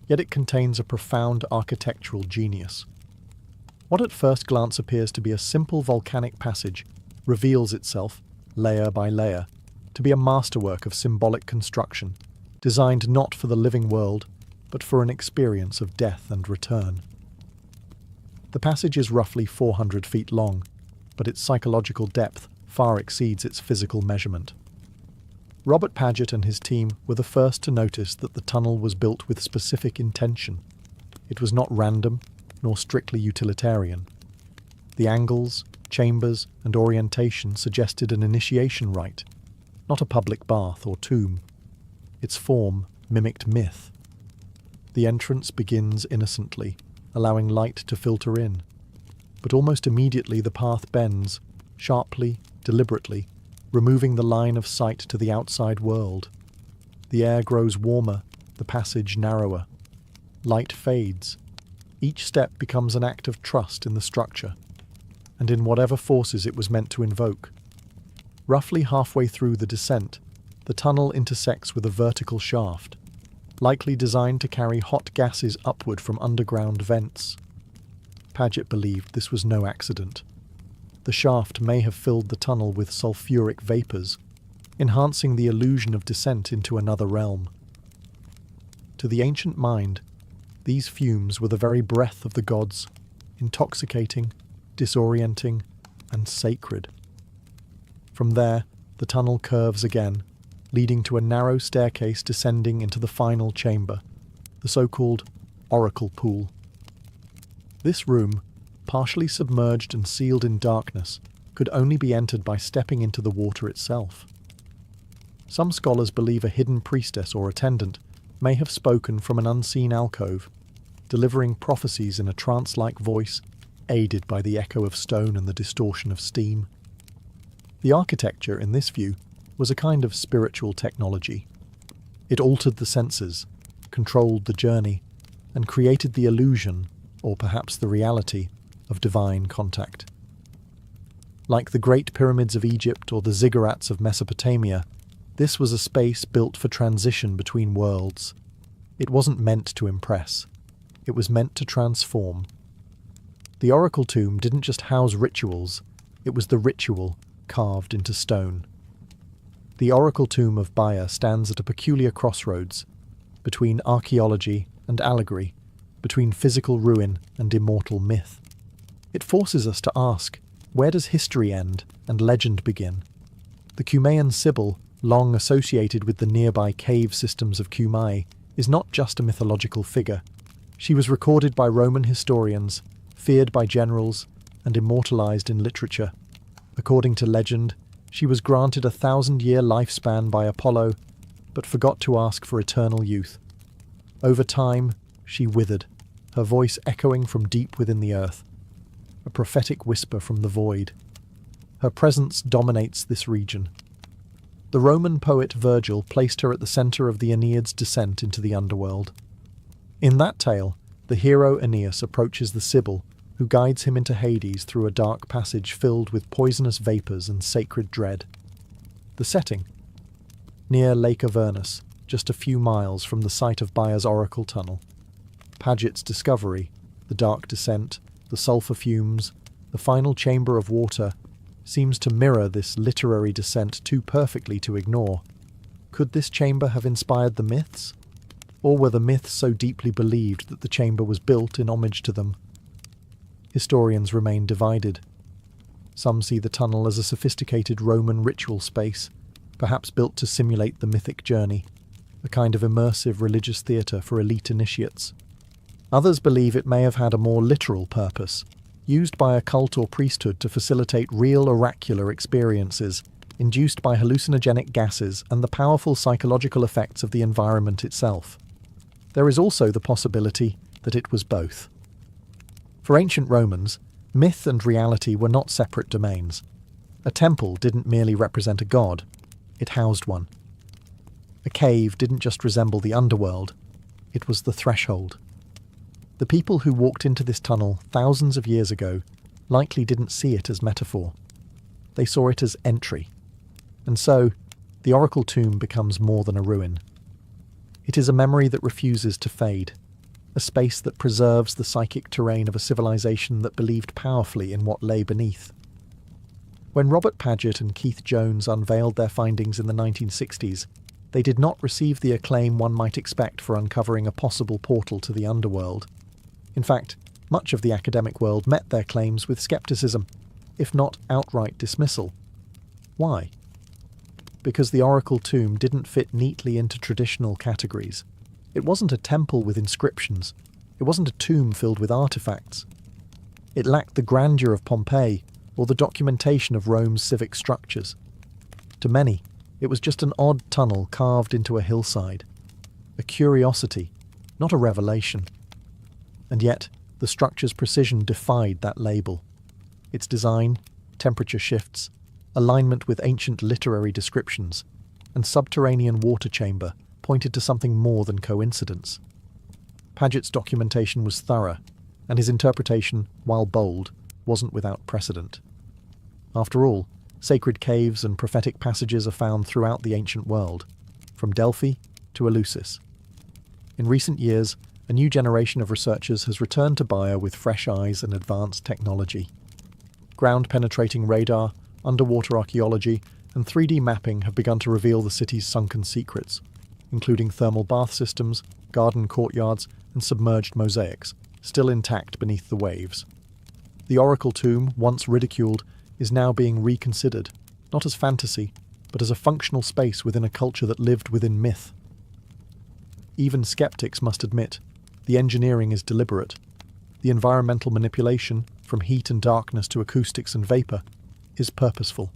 yet it contains a profound architectural genius. What at first glance appears to be a simple volcanic passage reveals itself, layer by layer, to be a masterwork of symbolic construction, designed not for the living world, but for an experience of death and return. The passage is roughly 400 feet long, but its psychological depth far exceeds its physical measurement. Robert Paget and his team were the first to notice that the tunnel was built with specific intention. It was not random, nor strictly utilitarian. The angles, chambers, and orientation suggested an initiation rite, not a public bath or tomb. Its form mimicked myth. The entrance begins innocently, allowing light to filter in. But almost immediately the path bends, sharply, deliberately, removing the line of sight to the outside world. The air grows warmer, the passage narrower. Light fades. Each step becomes an act of trust in the structure, and in whatever forces it was meant to invoke. Roughly halfway through the descent, the tunnel intersects with a vertical shaft, likely designed to carry hot gases upward from underground vents. Paget believed this was no accident. The shaft may have filled the tunnel with sulfuric vapours, enhancing the illusion of descent into another realm. To the ancient mind, these fumes were the very breath of the gods, intoxicating, disorienting, and sacred. From there, the tunnel curves again, leading to a narrow staircase descending into the final chamber, the so-called oracle pool. This room, partially submerged and sealed in darkness, could only be entered by stepping into the water itself. Some scholars believe a hidden priestess or attendant may have spoken from an unseen alcove, delivering prophecies in a trance-like voice, aided by the echo of stone and the distortion of steam. The architecture, in this view, was a kind of spiritual technology. It altered the senses, controlled the journey, and created the illusion, or perhaps the reality, of divine contact. Like the Great Pyramids of Egypt or the ziggurats of Mesopotamia, this was a space built for transition between worlds. It wasn't meant to impress. It was meant to transform. The oracle tomb didn't just house rituals, it was the ritual carved into stone. The oracle tomb of Baya stands at a peculiar crossroads, between archaeology and allegory, between physical ruin and immortal myth. It forces us to ask, where does history end and legend begin? The Cumaean Sibyl, long associated with the nearby cave systems of Cumae, is not just a mythological figure. She was recorded by Roman historians, feared by generals, and immortalized in literature. According to legend, she was granted a 1,000-year lifespan by Apollo, but forgot to ask for eternal youth. Over time, she withered, her voice echoing from deep within the earth, a prophetic whisper from the void. Her presence dominates this region. The Roman poet Virgil placed her at the center of the Aeneid's descent into the underworld. In that tale, the hero Aeneas approaches the Sibyl, who guides him into Hades through a dark passage filled with poisonous vapors and sacred dread. The setting? Near Lake Avernus, just a few miles from the site of Baya's oracle tunnel. Paget's discovery, the dark descent, the sulfur fumes, the final chamber of water, seems to mirror this literary descent too perfectly to ignore. Could this chamber have inspired the myths? Or were the myths so deeply believed that the chamber was built in homage to them? Historians remain divided. Some see the tunnel as a sophisticated Roman ritual space, perhaps built to simulate the mythic journey, a kind of immersive religious theatre for elite initiates. Others believe it may have had a more literal purpose, used by a cult or priesthood to facilitate real oracular experiences, induced by hallucinogenic gases and the powerful psychological effects of the environment itself. There is also the possibility that it was both. For ancient Romans, myth and reality were not separate domains. A temple didn't merely represent a god, it housed one. A cave didn't just resemble the underworld, it was the threshold. The people who walked into this tunnel thousands of years ago likely didn't see it as metaphor. They saw it as entry. And so, the oracle tomb becomes more than a ruin. It is a memory that refuses to fade, a space that preserves the psychic terrain of a civilization that believed powerfully in what lay beneath. When Robert Paget and Keith Jones unveiled their findings in the 1960s, they did not receive the acclaim one might expect for uncovering a possible portal to the underworld. In fact, much of the academic world met their claims with skepticism, if not outright dismissal. Why? Because the oracle tomb didn't fit neatly into traditional categories. It wasn't a temple with inscriptions. It wasn't a tomb filled with artifacts. It lacked the grandeur of Pompeii or the documentation of Rome's civic structures. To many, it was just an odd tunnel carved into a hillside. A curiosity, not a revelation. And yet, the structure's precision defied that label. Its design, temperature shifts, alignment with ancient literary descriptions, and subterranean water chamber pointed to something more than coincidence. Paget's documentation was thorough, and his interpretation, while bold, wasn't without precedent. After all, sacred caves and prophetic passages are found throughout the ancient world, from Delphi to Eleusis. In recent years, a new generation of researchers has returned to Baya with fresh eyes and advanced technology. Ground-penetrating radar, underwater archaeology, and 3D mapping have begun to reveal the city's sunken secrets, including thermal bath systems, garden courtyards, and submerged mosaics, still intact beneath the waves. The oracle tomb, once ridiculed, is now being reconsidered, not as fantasy, but as a functional space within a culture that lived within myth. Even skeptics must admit, the engineering is deliberate. The environmental manipulation, from heat and darkness to acoustics and vapor, is purposeful.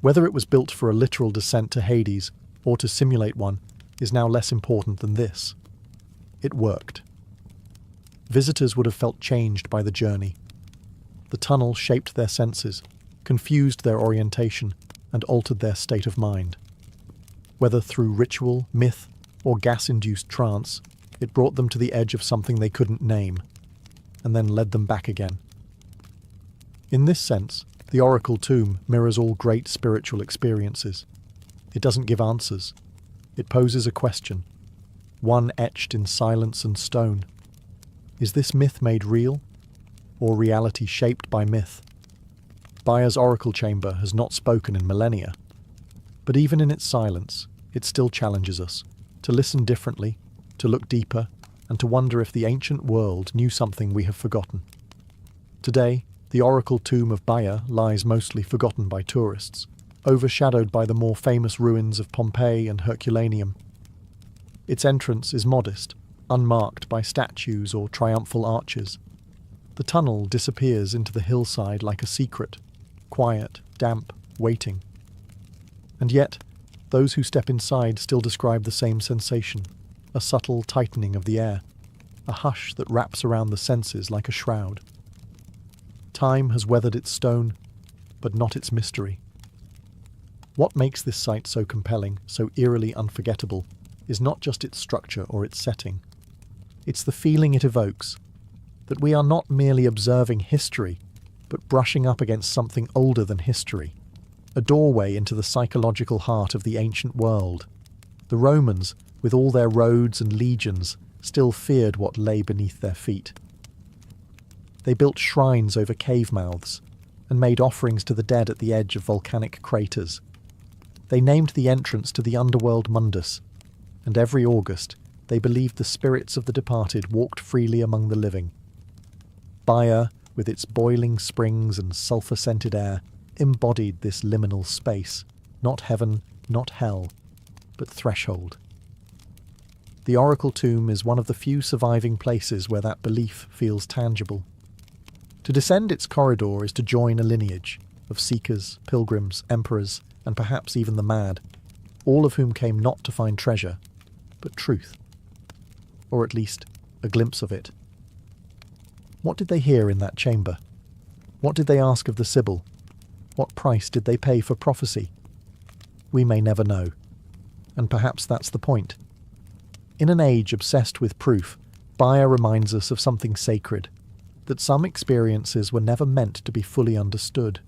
Whether it was built for a literal descent to Hades, or to simulate one, is now less important than this. It worked. Visitors would have felt changed by the journey. The tunnel shaped their senses, confused their orientation, and altered their state of mind. Whether through ritual, myth, or gas-induced trance, it brought them to the edge of something they couldn't name, and then led them back again. In this sense, the Oracle Tomb mirrors all great spiritual experiences. It doesn't give answers. It poses a question, one etched in silence and stone. Is this myth made real, or reality shaped by myth? Baya's Oracle Chamber has not spoken in millennia, but even in its silence, it still challenges us to listen differently, to look deeper, and to wonder if the ancient world knew something we have forgotten. Today, the Oracle Tomb of Baya lies mostly forgotten by tourists, overshadowed by the more famous ruins of Pompeii and Herculaneum. Its entrance is modest, unmarked by statues or triumphal arches. The tunnel disappears into the hillside like a secret, quiet, damp, waiting. And yet, those who step inside still describe the same sensation, a subtle tightening of the air, a hush that wraps around the senses like a shroud. Time has weathered its stone, but not its mystery. What makes this site so compelling, so eerily unforgettable, is not just its structure or its setting. It's the feeling it evokes, that we are not merely observing history, but brushing up against something older than history, a doorway into the psychological heart of the ancient world. The Romans, with all their roads and legions, still feared what lay beneath their feet. They built shrines over cave mouths, and made offerings to the dead at the edge of volcanic craters. They named the entrance to the underworld Mundus, and every August they believed the spirits of the departed walked freely among the living. Baya, with its boiling springs and sulphur-scented air, embodied this liminal space, not heaven, not hell, but threshold. The Oracle Tomb is one of the few surviving places where that belief feels tangible. To descend its corridor is to join a lineage of seekers, pilgrims, emperors, and perhaps even the mad, all of whom came not to find treasure, but truth. Or at least, a glimpse of it. What did they hear in that chamber? What did they ask of the Sibyl? What price did they pay for prophecy? We may never know. And perhaps that's the point. In an age obsessed with proof, Baya reminds us of something sacred, that some experiences were never meant to be fully understood.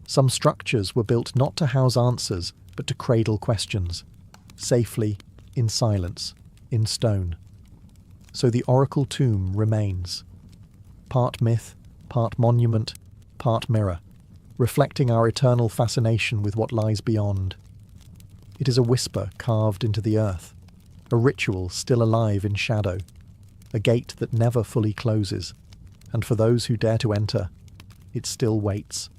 Some structures were built not to house answers, but to cradle questions, safely, in silence, in stone. So the Oracle Tomb remains. Part myth, part monument, part mirror, reflecting our eternal fascination with what lies beyond. It is a whisper carved into the earth, a ritual still alive in shadow, a gate that never fully closes, and for those who dare to enter, it still waits.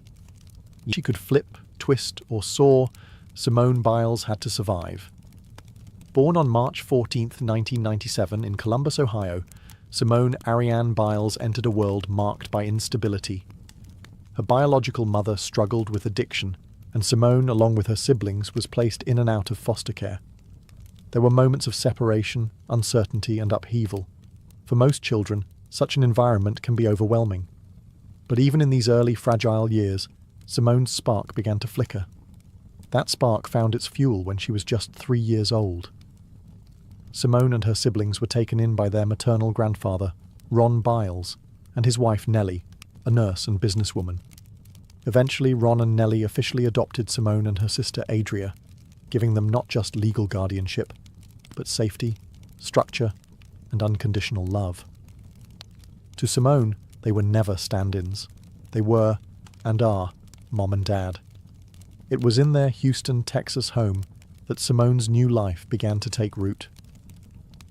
She could flip, twist, or soar, Simone Biles had to survive. Born on March 14, 1997 in Columbus, Ohio, Simone Ariane Biles entered a world marked by instability. Her biological mother struggled with addiction, and Simone, along with her siblings, was placed in and out of foster care. There were moments of separation, uncertainty, and upheaval. For most children, such an environment can be overwhelming. But even in these early fragile years, Simone's spark began to flicker. That spark found its fuel when she was just 3 years old. Simone and her siblings were taken in by their maternal grandfather, Ron Biles, and his wife Nellie, a nurse and businesswoman. Eventually, Ron and Nellie officially adopted Simone and her sister Adria, giving them not just legal guardianship, but safety, structure, and unconditional love. To Simone, they were never stand-ins. They were, and are, Mom and Dad. It was in their Houston, Texas home that Simone's new life began to take root.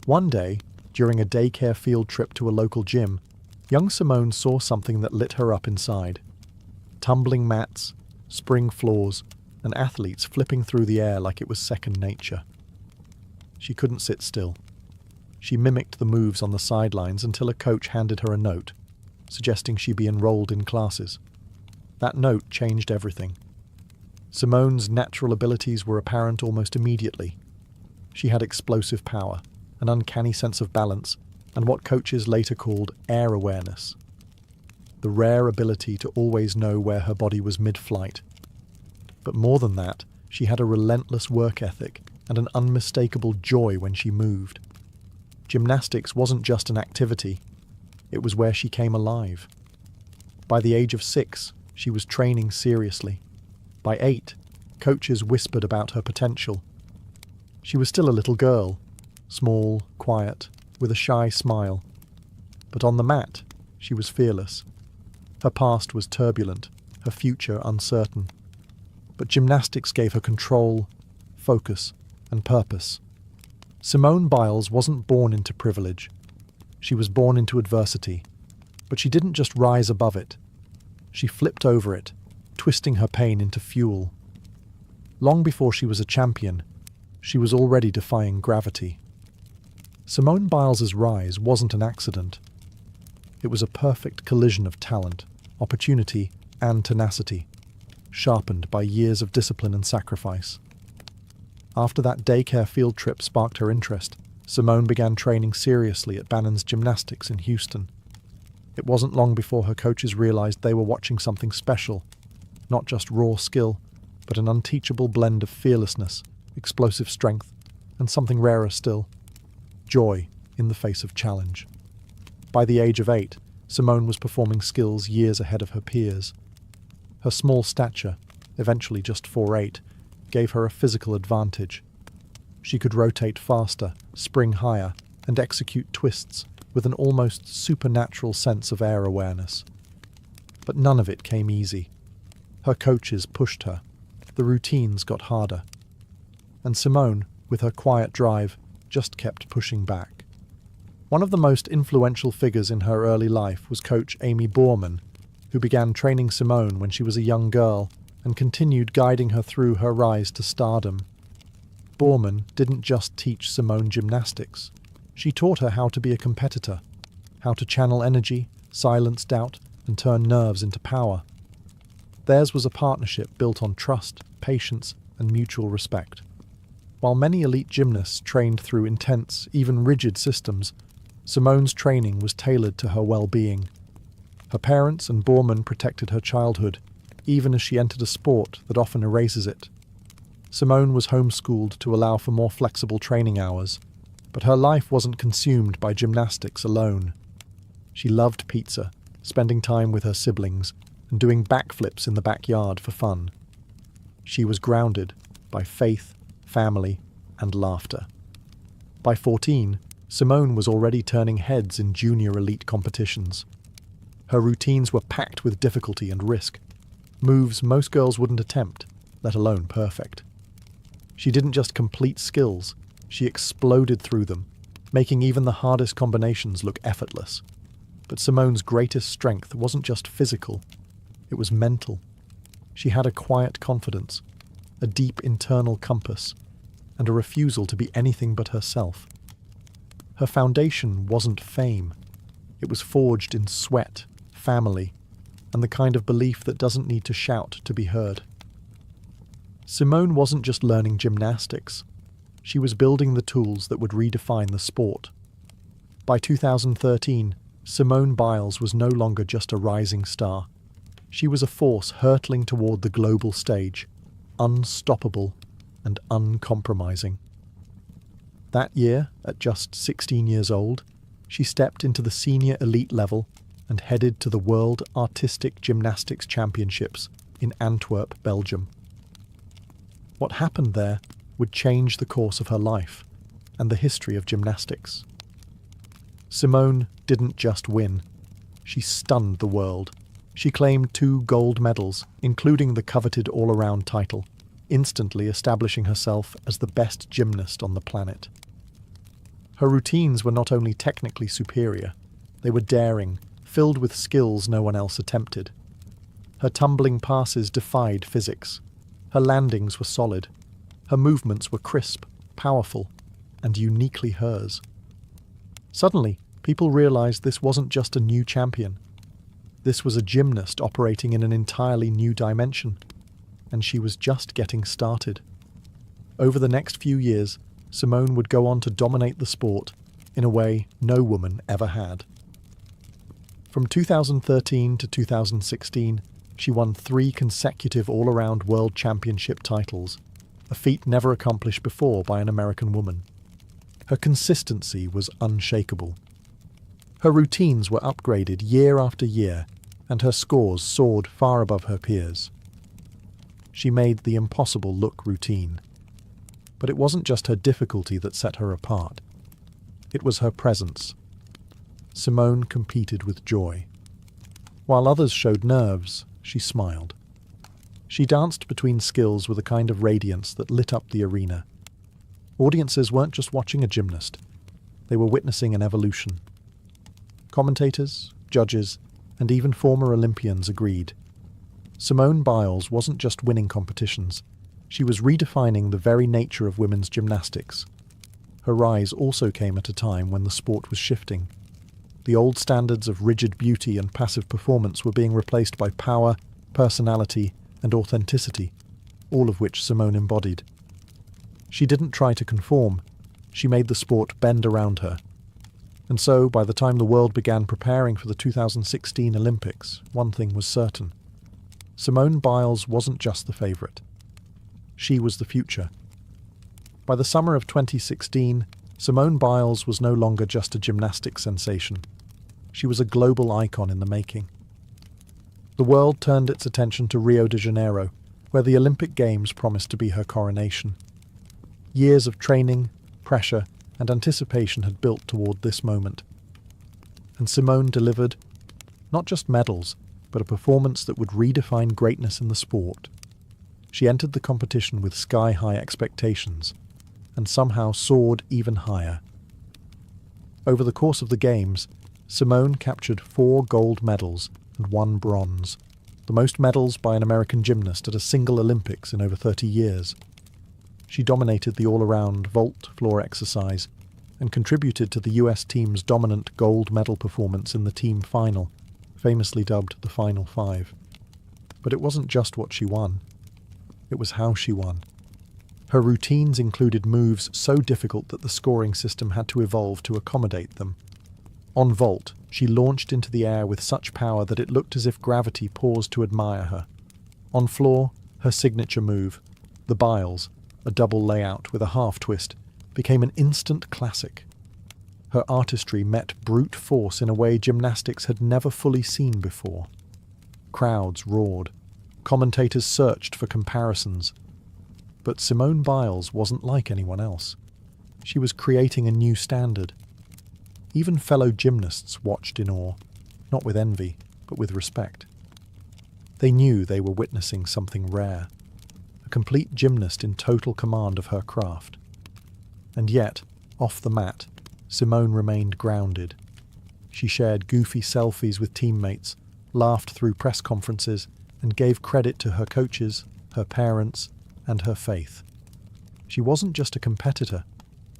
One day, during a daycare field trip to a local gym, young Simone saw something that lit her up inside. Tumbling mats, spring floors, and athletes flipping through the air like it was second nature. She couldn't sit still. She mimicked the moves on the sidelines until a coach handed her a note, suggesting she be enrolled in classes. That note changed everything. Simone's natural abilities were apparent almost immediately. She had explosive power, an uncanny sense of balance, and what coaches later called air awareness. the rare ability to always know where her body was mid-flight. But more than that, she had a relentless work ethic and an unmistakable joy when she moved. Gymnastics wasn't just an activity, it was where she came alive. By the age of 6, she was training seriously. By 8, coaches whispered about her potential. She was still a little girl, small, quiet, with a shy smile. But on the mat, she was fearless. Her past was turbulent, her future uncertain. But gymnastics gave her control, focus, and purpose. Simone Biles wasn't born into privilege. She was born into adversity. But she didn't just rise above it. She flipped over it, twisting her pain into fuel. Long before she was a champion, she was already defying gravity. Simone Biles's rise wasn't an accident. It was a perfect collision of talent, opportunity, and tenacity, sharpened by years of discipline and sacrifice. After that daycare field trip sparked her interest, Simone began training seriously at Bannon's Gymnastics in Houston. It wasn't long before her coaches realized they were watching something special, not just raw skill, but an unteachable blend of fearlessness, explosive strength, and something rarer still, joy in the face of challenge. By the age of 8, Simone was performing skills years ahead of her peers. Her small stature, eventually just 4'8", gave her a physical advantage. She could rotate faster, spring higher, and execute twists with an almost supernatural sense of air awareness. But none of it came easy. Her coaches pushed her. The routines got harder. And Simone, with her quiet drive, just kept pushing back. One of the most influential figures in her early life was coach Amy Borman, who began training Simone when she was a young girl and continued guiding her through her rise to stardom. Borman didn't just teach Simone gymnastics. She taught her how to be a competitor, how to channel energy, silence doubt, and turn nerves into power. Theirs was a partnership built on trust, patience, and mutual respect. While many elite gymnasts trained through intense, even rigid systems, Simone's training was tailored to her well-being. Her parents and Borman protected her childhood, even as she entered a sport that often erases it. Simone was homeschooled to allow for more flexible training hours, but her life wasn't consumed by gymnastics alone. She loved pizza, spending time with her siblings, and doing backflips in the backyard for fun. She was grounded by faith, family, and laughter. By 14, Simone was already turning heads in junior elite competitions. Her routines were packed with difficulty and risk, moves most girls wouldn't attempt, let alone perfect. She didn't just complete skills, she exploded through them, making even the hardest combinations look effortless. But Simone's greatest strength wasn't just physical, it was mental. She had a quiet confidence, a deep internal compass, and a refusal to be anything but herself. Her foundation wasn't fame. It was forged in sweat, family, and the kind of belief that doesn't need to shout to be heard. Simone wasn't just learning gymnastics. She was building the tools that would redefine the sport. By 2013, Simone Biles was no longer just a rising star. She was a force hurtling toward the global stage, unstoppable and uncompromising. That year, at just 16 years old, she stepped into the senior elite level and headed to the World Artistic Gymnastics Championships in Antwerp, Belgium. What happened there would change the course of her life and the history of gymnastics. Simone didn't just win. She stunned the world. She claimed 2 gold medals, including the coveted all-around title, instantly establishing herself as the best gymnast on the planet. Her routines were not only technically superior, they were daring, filled with skills no one else attempted. Her tumbling passes defied physics. Her landings were solid. Her movements were crisp, powerful, and uniquely hers. Suddenly, people realized this wasn't just a new champion. This was a gymnast operating in an entirely new dimension, and she was just getting started. Over the next few years, Simone would go on to dominate the sport in a way no woman ever had. From 2013 to 2016, she won 3 consecutive all-around world championship titles, a feat never accomplished before by an American woman. Her consistency was unshakable. Her routines were upgraded year after year, and her scores soared far above her peers. She made the impossible look routine. But it wasn't just her difficulty that set her apart. It was her presence. Simone competed with joy. While others showed nerves, she smiled. She danced between skills with a kind of radiance that lit up the arena. Audiences weren't just watching a gymnast. They were witnessing an evolution. Commentators, judges, and even former Olympians agreed. Simone Biles wasn't just winning competitions. She was redefining the very nature of women's gymnastics. Her rise also came at a time when the sport was shifting. The old standards of rigid beauty and passive performance were being replaced by power, personality, and authenticity, all of which Simone embodied. She didn't try to conform. She made the sport bend around her. And so, by the time the world began preparing for the 2016 Olympics, one thing was certain. Simone Biles wasn't just the favourite. She was the future. By the summer of 2016, Simone Biles was no longer just a gymnastics sensation. She was a global icon in the making. The world turned its attention to Rio de Janeiro, where the Olympic Games promised to be her coronation. Years of training, pressure, and anticipation had built toward this moment. And Simone delivered not just medals, but a performance that would redefine greatness in the sport. She entered the competition with sky-high expectations, and somehow soared even higher. Over the course of the Games, Simone captured 4 gold medals and 1 bronze, the most medals by an American gymnast at a single Olympics in over 30 years. She dominated the all-around vault floor exercise and contributed to the US team's dominant gold medal performance in the team final, famously dubbed the Final Five. But it wasn't just what she won. It was how she won. Her routines included moves so difficult that the scoring system had to evolve to accommodate them. On vault, she launched into the air with such power that it looked as if gravity paused to admire her. On floor, her signature move, the Biles, a double layout with a half twist, became an instant classic. Her artistry met brute force in a way gymnastics had never fully seen before. Crowds roared. Commentators searched for comparisons. But Simone Biles wasn't like anyone else. She was creating a new standard. Even fellow gymnasts watched in awe, not with envy, but with respect. They knew they were witnessing something rare, a complete gymnast in total command of her craft. And yet, off the mat, Simone remained grounded. She shared goofy selfies with teammates, laughed through press conferences, and gave credit to her coaches, her parents, and her faith. She wasn't just a competitor,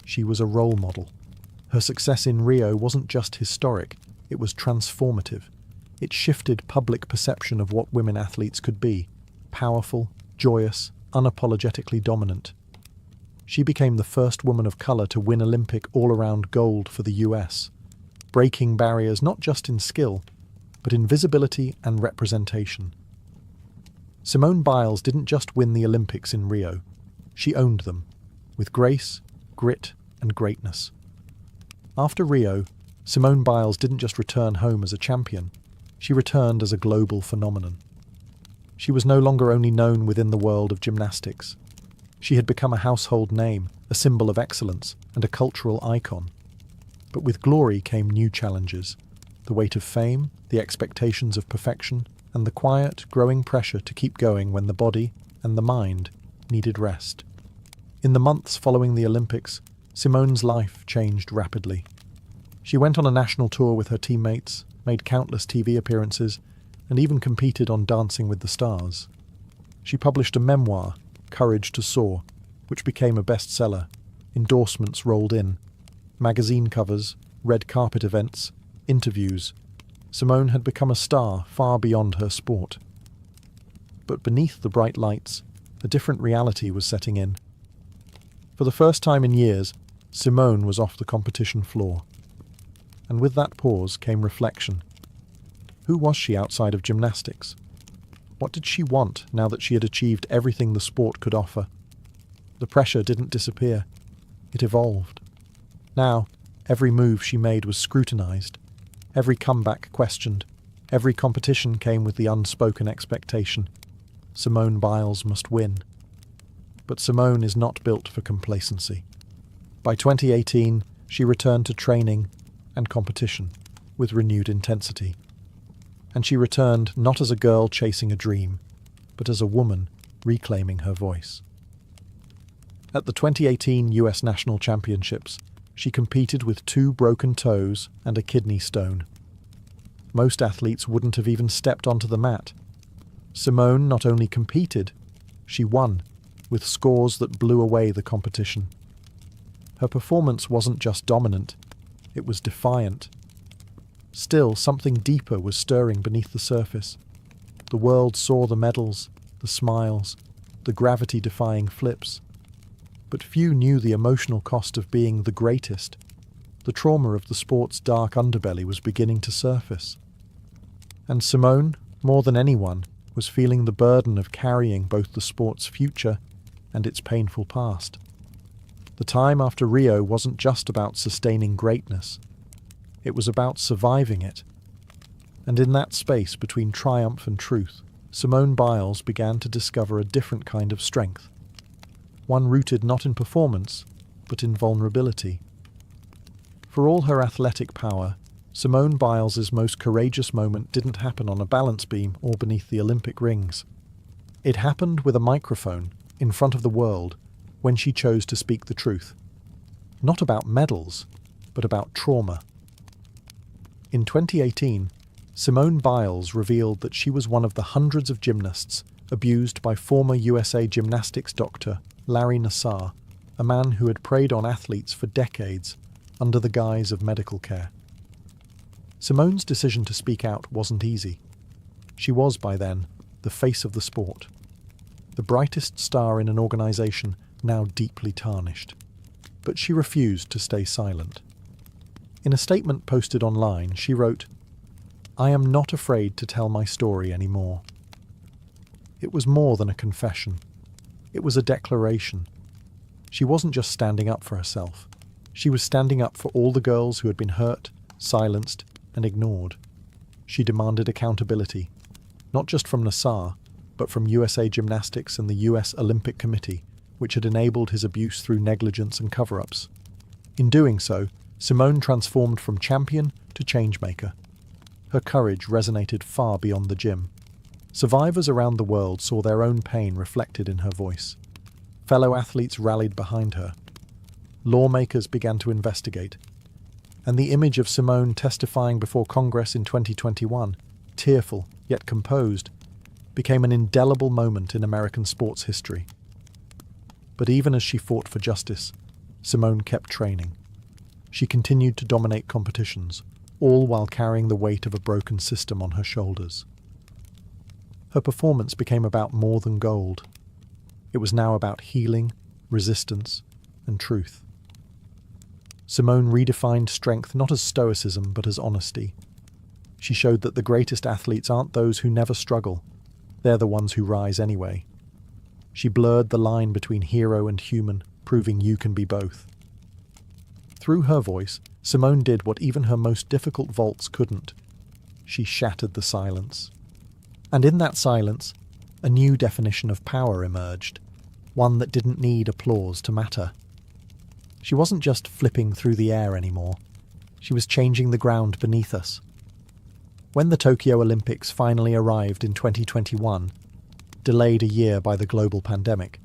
she was a role model. Her success in Rio wasn't just historic, it was transformative. It shifted public perception of what women athletes could be: powerful, joyous, unapologetically dominant. She became the first woman of colour to win Olympic all-around gold for the US, breaking barriers not just in skill, but in visibility and representation. Simone Biles didn't just win the Olympics in Rio, she owned them, with grace, grit, and greatness. After Rio, Simone Biles didn't just return home as a champion, she returned as a global phenomenon. She was no longer only known within the world of gymnastics. She had become a household name, a symbol of excellence, and a cultural icon. But with glory came new challenges: the weight of fame, the expectations of perfection, and the quiet, growing pressure to keep going when the body and the mind needed rest. In the months following the Olympics, Simone's life changed rapidly. She went on a national tour with her teammates, made countless TV appearances, and even competed on Dancing with the Stars. She published a memoir, Courage to Soar, which became a bestseller. Endorsements rolled in. Magazine covers, red carpet events, interviews. Simone had become a star far beyond her sport. But beneath the bright lights, a different reality was setting in. For the first time in years, Simone was off the competition floor. And with that pause came reflection. Who was she outside of gymnastics? What did she want now that she had achieved everything the sport could offer? The pressure didn't disappear. It evolved. Now, every move she made was scrutinized, every comeback questioned, every competition came with the unspoken expectation: Simone Biles must win. But Simone is not built for complacency. By 2018, she returned to training and competition with renewed intensity. And she returned not as a girl chasing a dream, but as a woman reclaiming her voice. At the 2018 US National Championships, she competed with 2 broken toes and a kidney stone. Most athletes wouldn't have even stepped onto the mat. Simone not only competed, she won, with scores that blew away the competition. Her performance wasn't just dominant, it was defiant. Still, something deeper was stirring beneath the surface. The world saw the medals, the smiles, the gravity-defying flips. But few knew the emotional cost of being the greatest. The trauma of the sport's dark underbelly was beginning to surface. And Simone, more than anyone, was feeling the burden of carrying both the sport's future and its painful past. The time after Rio wasn't just about sustaining greatness. It was about surviving it. And in that space between triumph and truth, Simone Biles began to discover a different kind of strength. One rooted not in performance, but in vulnerability. For all her athletic power, Simone Biles' most courageous moment didn't happen on a balance beam or beneath the Olympic rings. It happened with a microphone in front of the world when she chose to speak the truth. Not about medals, but about trauma. In 2018, Simone Biles revealed that she was one of the hundreds of gymnasts abused by former USA gymnastics doctor Larry Nassar, a man who had preyed on athletes for decades under the guise of medical care. Simone's decision to speak out wasn't easy. She was, by then, the face of the sport, the brightest star in an organization now deeply tarnished. But she refused to stay silent. In a statement posted online, she wrote, "I am not afraid to tell my story anymore." It was more than a confession. It was a declaration. She wasn't just standing up for herself. She was standing up for all the girls who had been hurt, silenced, and ignored. She demanded accountability, not just from Nassar, but from USA Gymnastics and the US Olympic Committee, which had enabled his abuse through negligence and cover-ups. In doing so, Simone transformed from champion to changemaker. Her courage resonated far beyond the gym. Survivors around the world saw their own pain reflected in her voice. Fellow athletes rallied behind her. Lawmakers began to investigate. And the image of Simone testifying before Congress in 2021, tearful yet composed, became an indelible moment in American sports history. But even as she fought for justice, Simone kept training. She continued to dominate competitions, all while carrying the weight of a broken system on her shoulders. Her performance became about more than gold. It was now about healing, resistance, and truth. Simone redefined strength not as stoicism but as honesty. She showed that the greatest athletes aren't those who never struggle. They're the ones who rise anyway. She blurred the line between hero and human, proving you can be both. Through her voice, Simone did what even her most difficult vaults couldn't. She shattered the silence. And in that silence, a new definition of power emerged, one that didn't need applause to matter. She wasn't just flipping through the air anymore. She was changing the ground beneath us. When the Tokyo Olympics finally arrived in 2021, delayed a year by the global pandemic,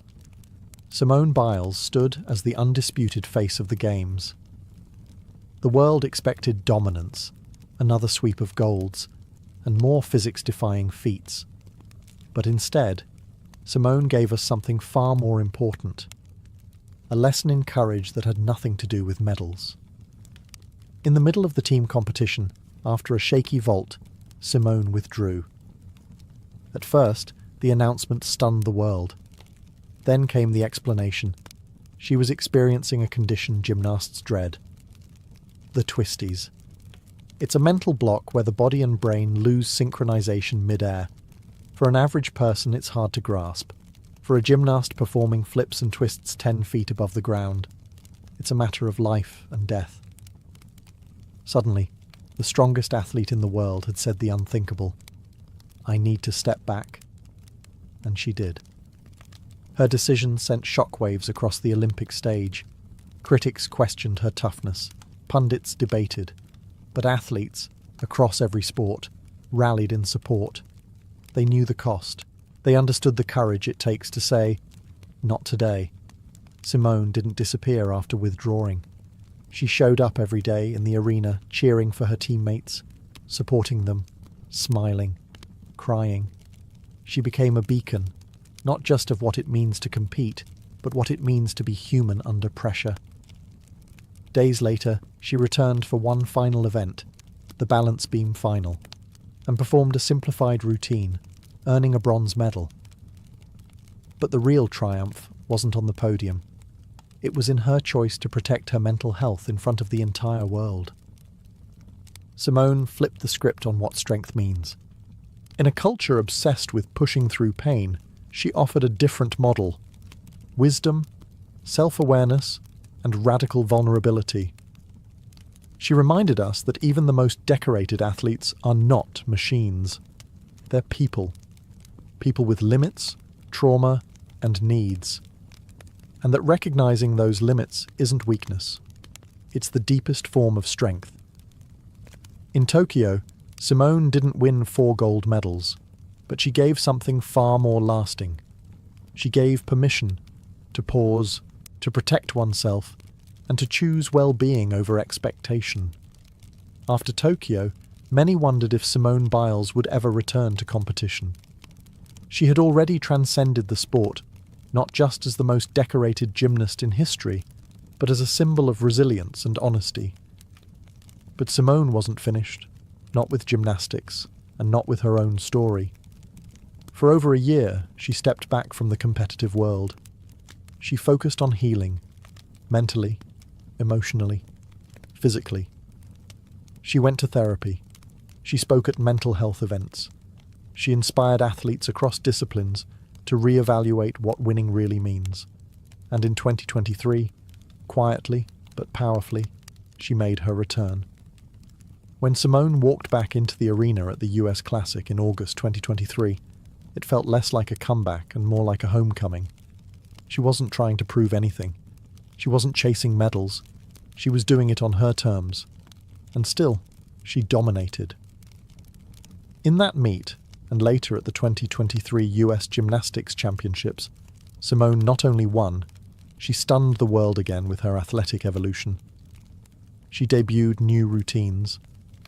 Simone Biles stood as the undisputed face of the Games. The world expected dominance, another sweep of golds, and more physics-defying feats. But instead, Simone gave us something far more important, a lesson in courage that had nothing to do with medals. In the middle of the team competition, after a shaky vault, Simone withdrew. At first, the announcement stunned the world. Then came the explanation. She was experiencing a condition gymnasts dread: the twisties. It's a mental block where the body and brain lose synchronization mid-air. For an average person, it's hard to grasp. For a gymnast performing flips and twists 10 feet above the ground, it's a matter of life and death. Suddenly, the strongest athlete in the world had said the unthinkable. I need to step back. And she did. Her decision sent shockwaves across the Olympic stage. Critics questioned her toughness. Pundits debated. But athletes, across every sport, rallied in support. They knew the cost. They understood the courage it takes to say, "Not today." Simone didn't disappear after withdrawing. She showed up every day in the arena, cheering for her teammates, supporting them, smiling, crying. She became a beacon, not just of what it means to compete, but what it means to be human under pressure. Days later, she returned for one final event, the balance beam final, and performed a simplified routine, earning a bronze medal. But the real triumph wasn't on the podium. It was in her choice to protect her mental health in front of the entire world. Simone flipped the script on what strength means. In a culture obsessed with pushing through pain, she offered a different model: wisdom, self-awareness, and radical vulnerability. She reminded us that even the most decorated athletes are not machines. They're people. People with limits, trauma, and needs. And that recognizing those limits isn't weakness. It's the deepest form of strength. In Tokyo, Simone didn't win 4 gold medals, but she gave something far more lasting. She gave permission to pause, to protect oneself, and to choose well-being over expectation. After Tokyo, many wondered if Simone Biles would ever return to competition. She had already transcended the sport, not just as the most decorated gymnast in history, but as a symbol of resilience and honesty. But Simone wasn't finished, not with gymnastics, and not with her own story. For over a year, she stepped back from the competitive world. She focused on healing, mentally, emotionally, physically. She went to therapy. She spoke at mental health events. She inspired athletes across disciplines to re-evaluate what winning really means. And in 2023, quietly but powerfully, she made her return. When Simone walked back into the arena at the US Classic in August 2023, it felt less like a comeback and more like a homecoming. She wasn't trying to prove anything. She wasn't chasing medals. She was doing it on her terms. And still, she dominated. In that meet, and later at the 2023 US Gymnastics Championships, Simone not only won, she stunned the world again with her athletic evolution. She debuted new routines.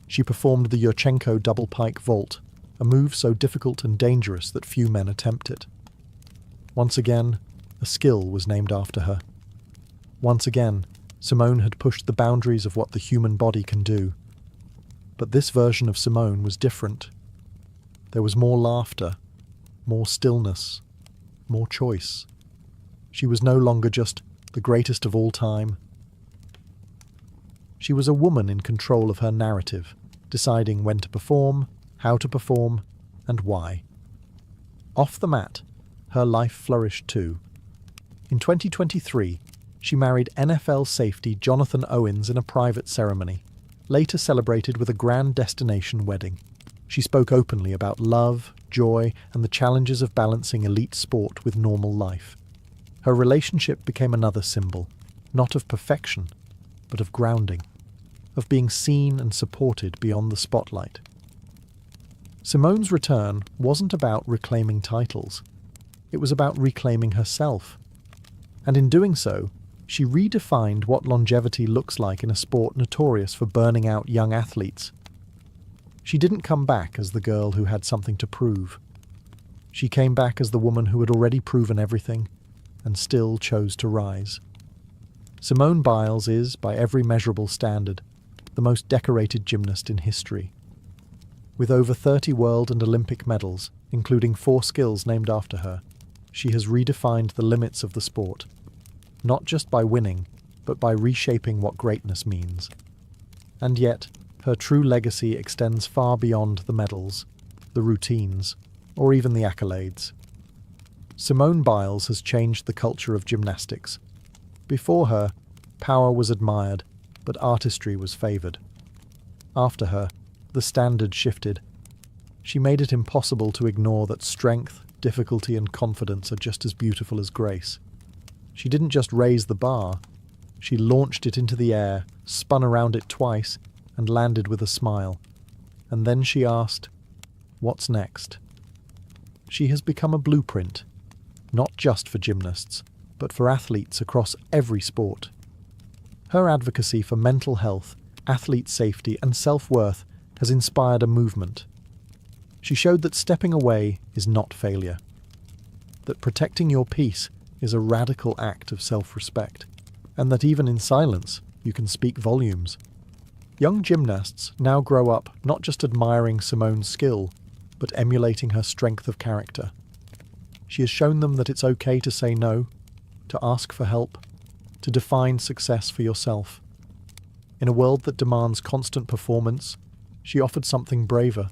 She performed the Yurchenko double pike vault, a move so difficult and dangerous that few men attempt it. Once again, a skill was named after her. Once again, Simone had pushed the boundaries of what the human body can do. But this version of Simone was different. There was more laughter, more stillness, more choice. She was no longer just the greatest of all time. She was a woman in control of her narrative, deciding when to perform, how to perform, and why. Off the mat, her life flourished too. In 2023, she married NFL safety Jonathan Owens in a private ceremony, later celebrated with a grand destination wedding. She spoke openly about love, joy, and the challenges of balancing elite sport with normal life. Her relationship became another symbol, not of perfection, but of grounding, of being seen and supported beyond the spotlight. Simone's return wasn't about reclaiming titles. It was about reclaiming herself. And in doing so, she redefined what longevity looks like in a sport notorious for burning out young athletes. She didn't come back as the girl who had something to prove. She came back as the woman who had already proven everything and still chose to rise. Simone Biles is, by every measurable standard, the most decorated gymnast in history. With over 30 world and Olympic medals, including 4 skills named after her, she has redefined the limits of the sport, not just by winning, but by reshaping what greatness means. And yet, Her true legacy extends far beyond the medals, the routines, or even the accolades. Simone Biles has changed the culture of gymnastics. Before her, power was admired, but artistry was favoured. After her, the standard shifted. She made it impossible to ignore that strength, difficulty, and confidence are just as beautiful as grace. She didn't just raise the bar, she launched it into the air, spun around it twice, and landed with a smile. And then she asked, "What's next?" She has become a blueprint, not just for gymnasts, but for athletes across every sport. Her advocacy for mental health, athlete safety, and self-worth has inspired a movement. She showed that stepping away is not failure, that protecting your peace is a radical act of self-respect, and that even in silence you can speak volumes. Young gymnasts now grow up not just admiring Simone's skill, but emulating her strength of character. She has shown them that it's okay to say no, to ask for help, to define success for yourself. In a world that demands constant performance, she offered something braver,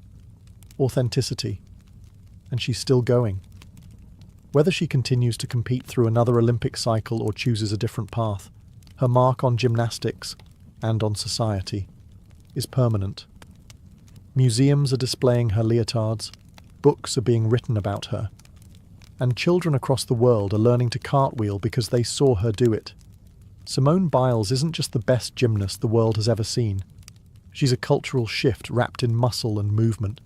authenticity, and she's still going. Whether she continues to compete through another Olympic cycle or chooses a different path, her mark on gymnastics, and on society, is permanent. Museums are displaying her leotards, books are being written about her, and children across the world are learning to cartwheel because they saw her do it. Simone Biles isn't just the best gymnast the world has ever seen. She's a cultural shift wrapped in muscle and movement,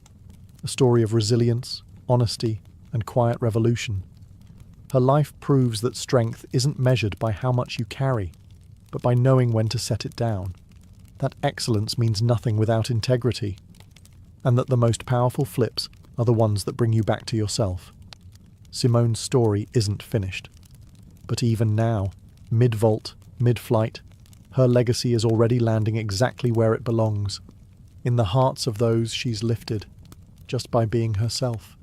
a story of resilience, honesty, and quiet revolution. Her life proves that strength isn't measured by how much you carry, but by knowing when to set it down, that excellence means nothing without integrity, and that the most powerful flips are the ones that bring you back to yourself. Simone's story isn't finished. But even now, mid-vault, mid-flight, her legacy is already landing exactly where it belongs, in the hearts of those she's lifted, just by being herself.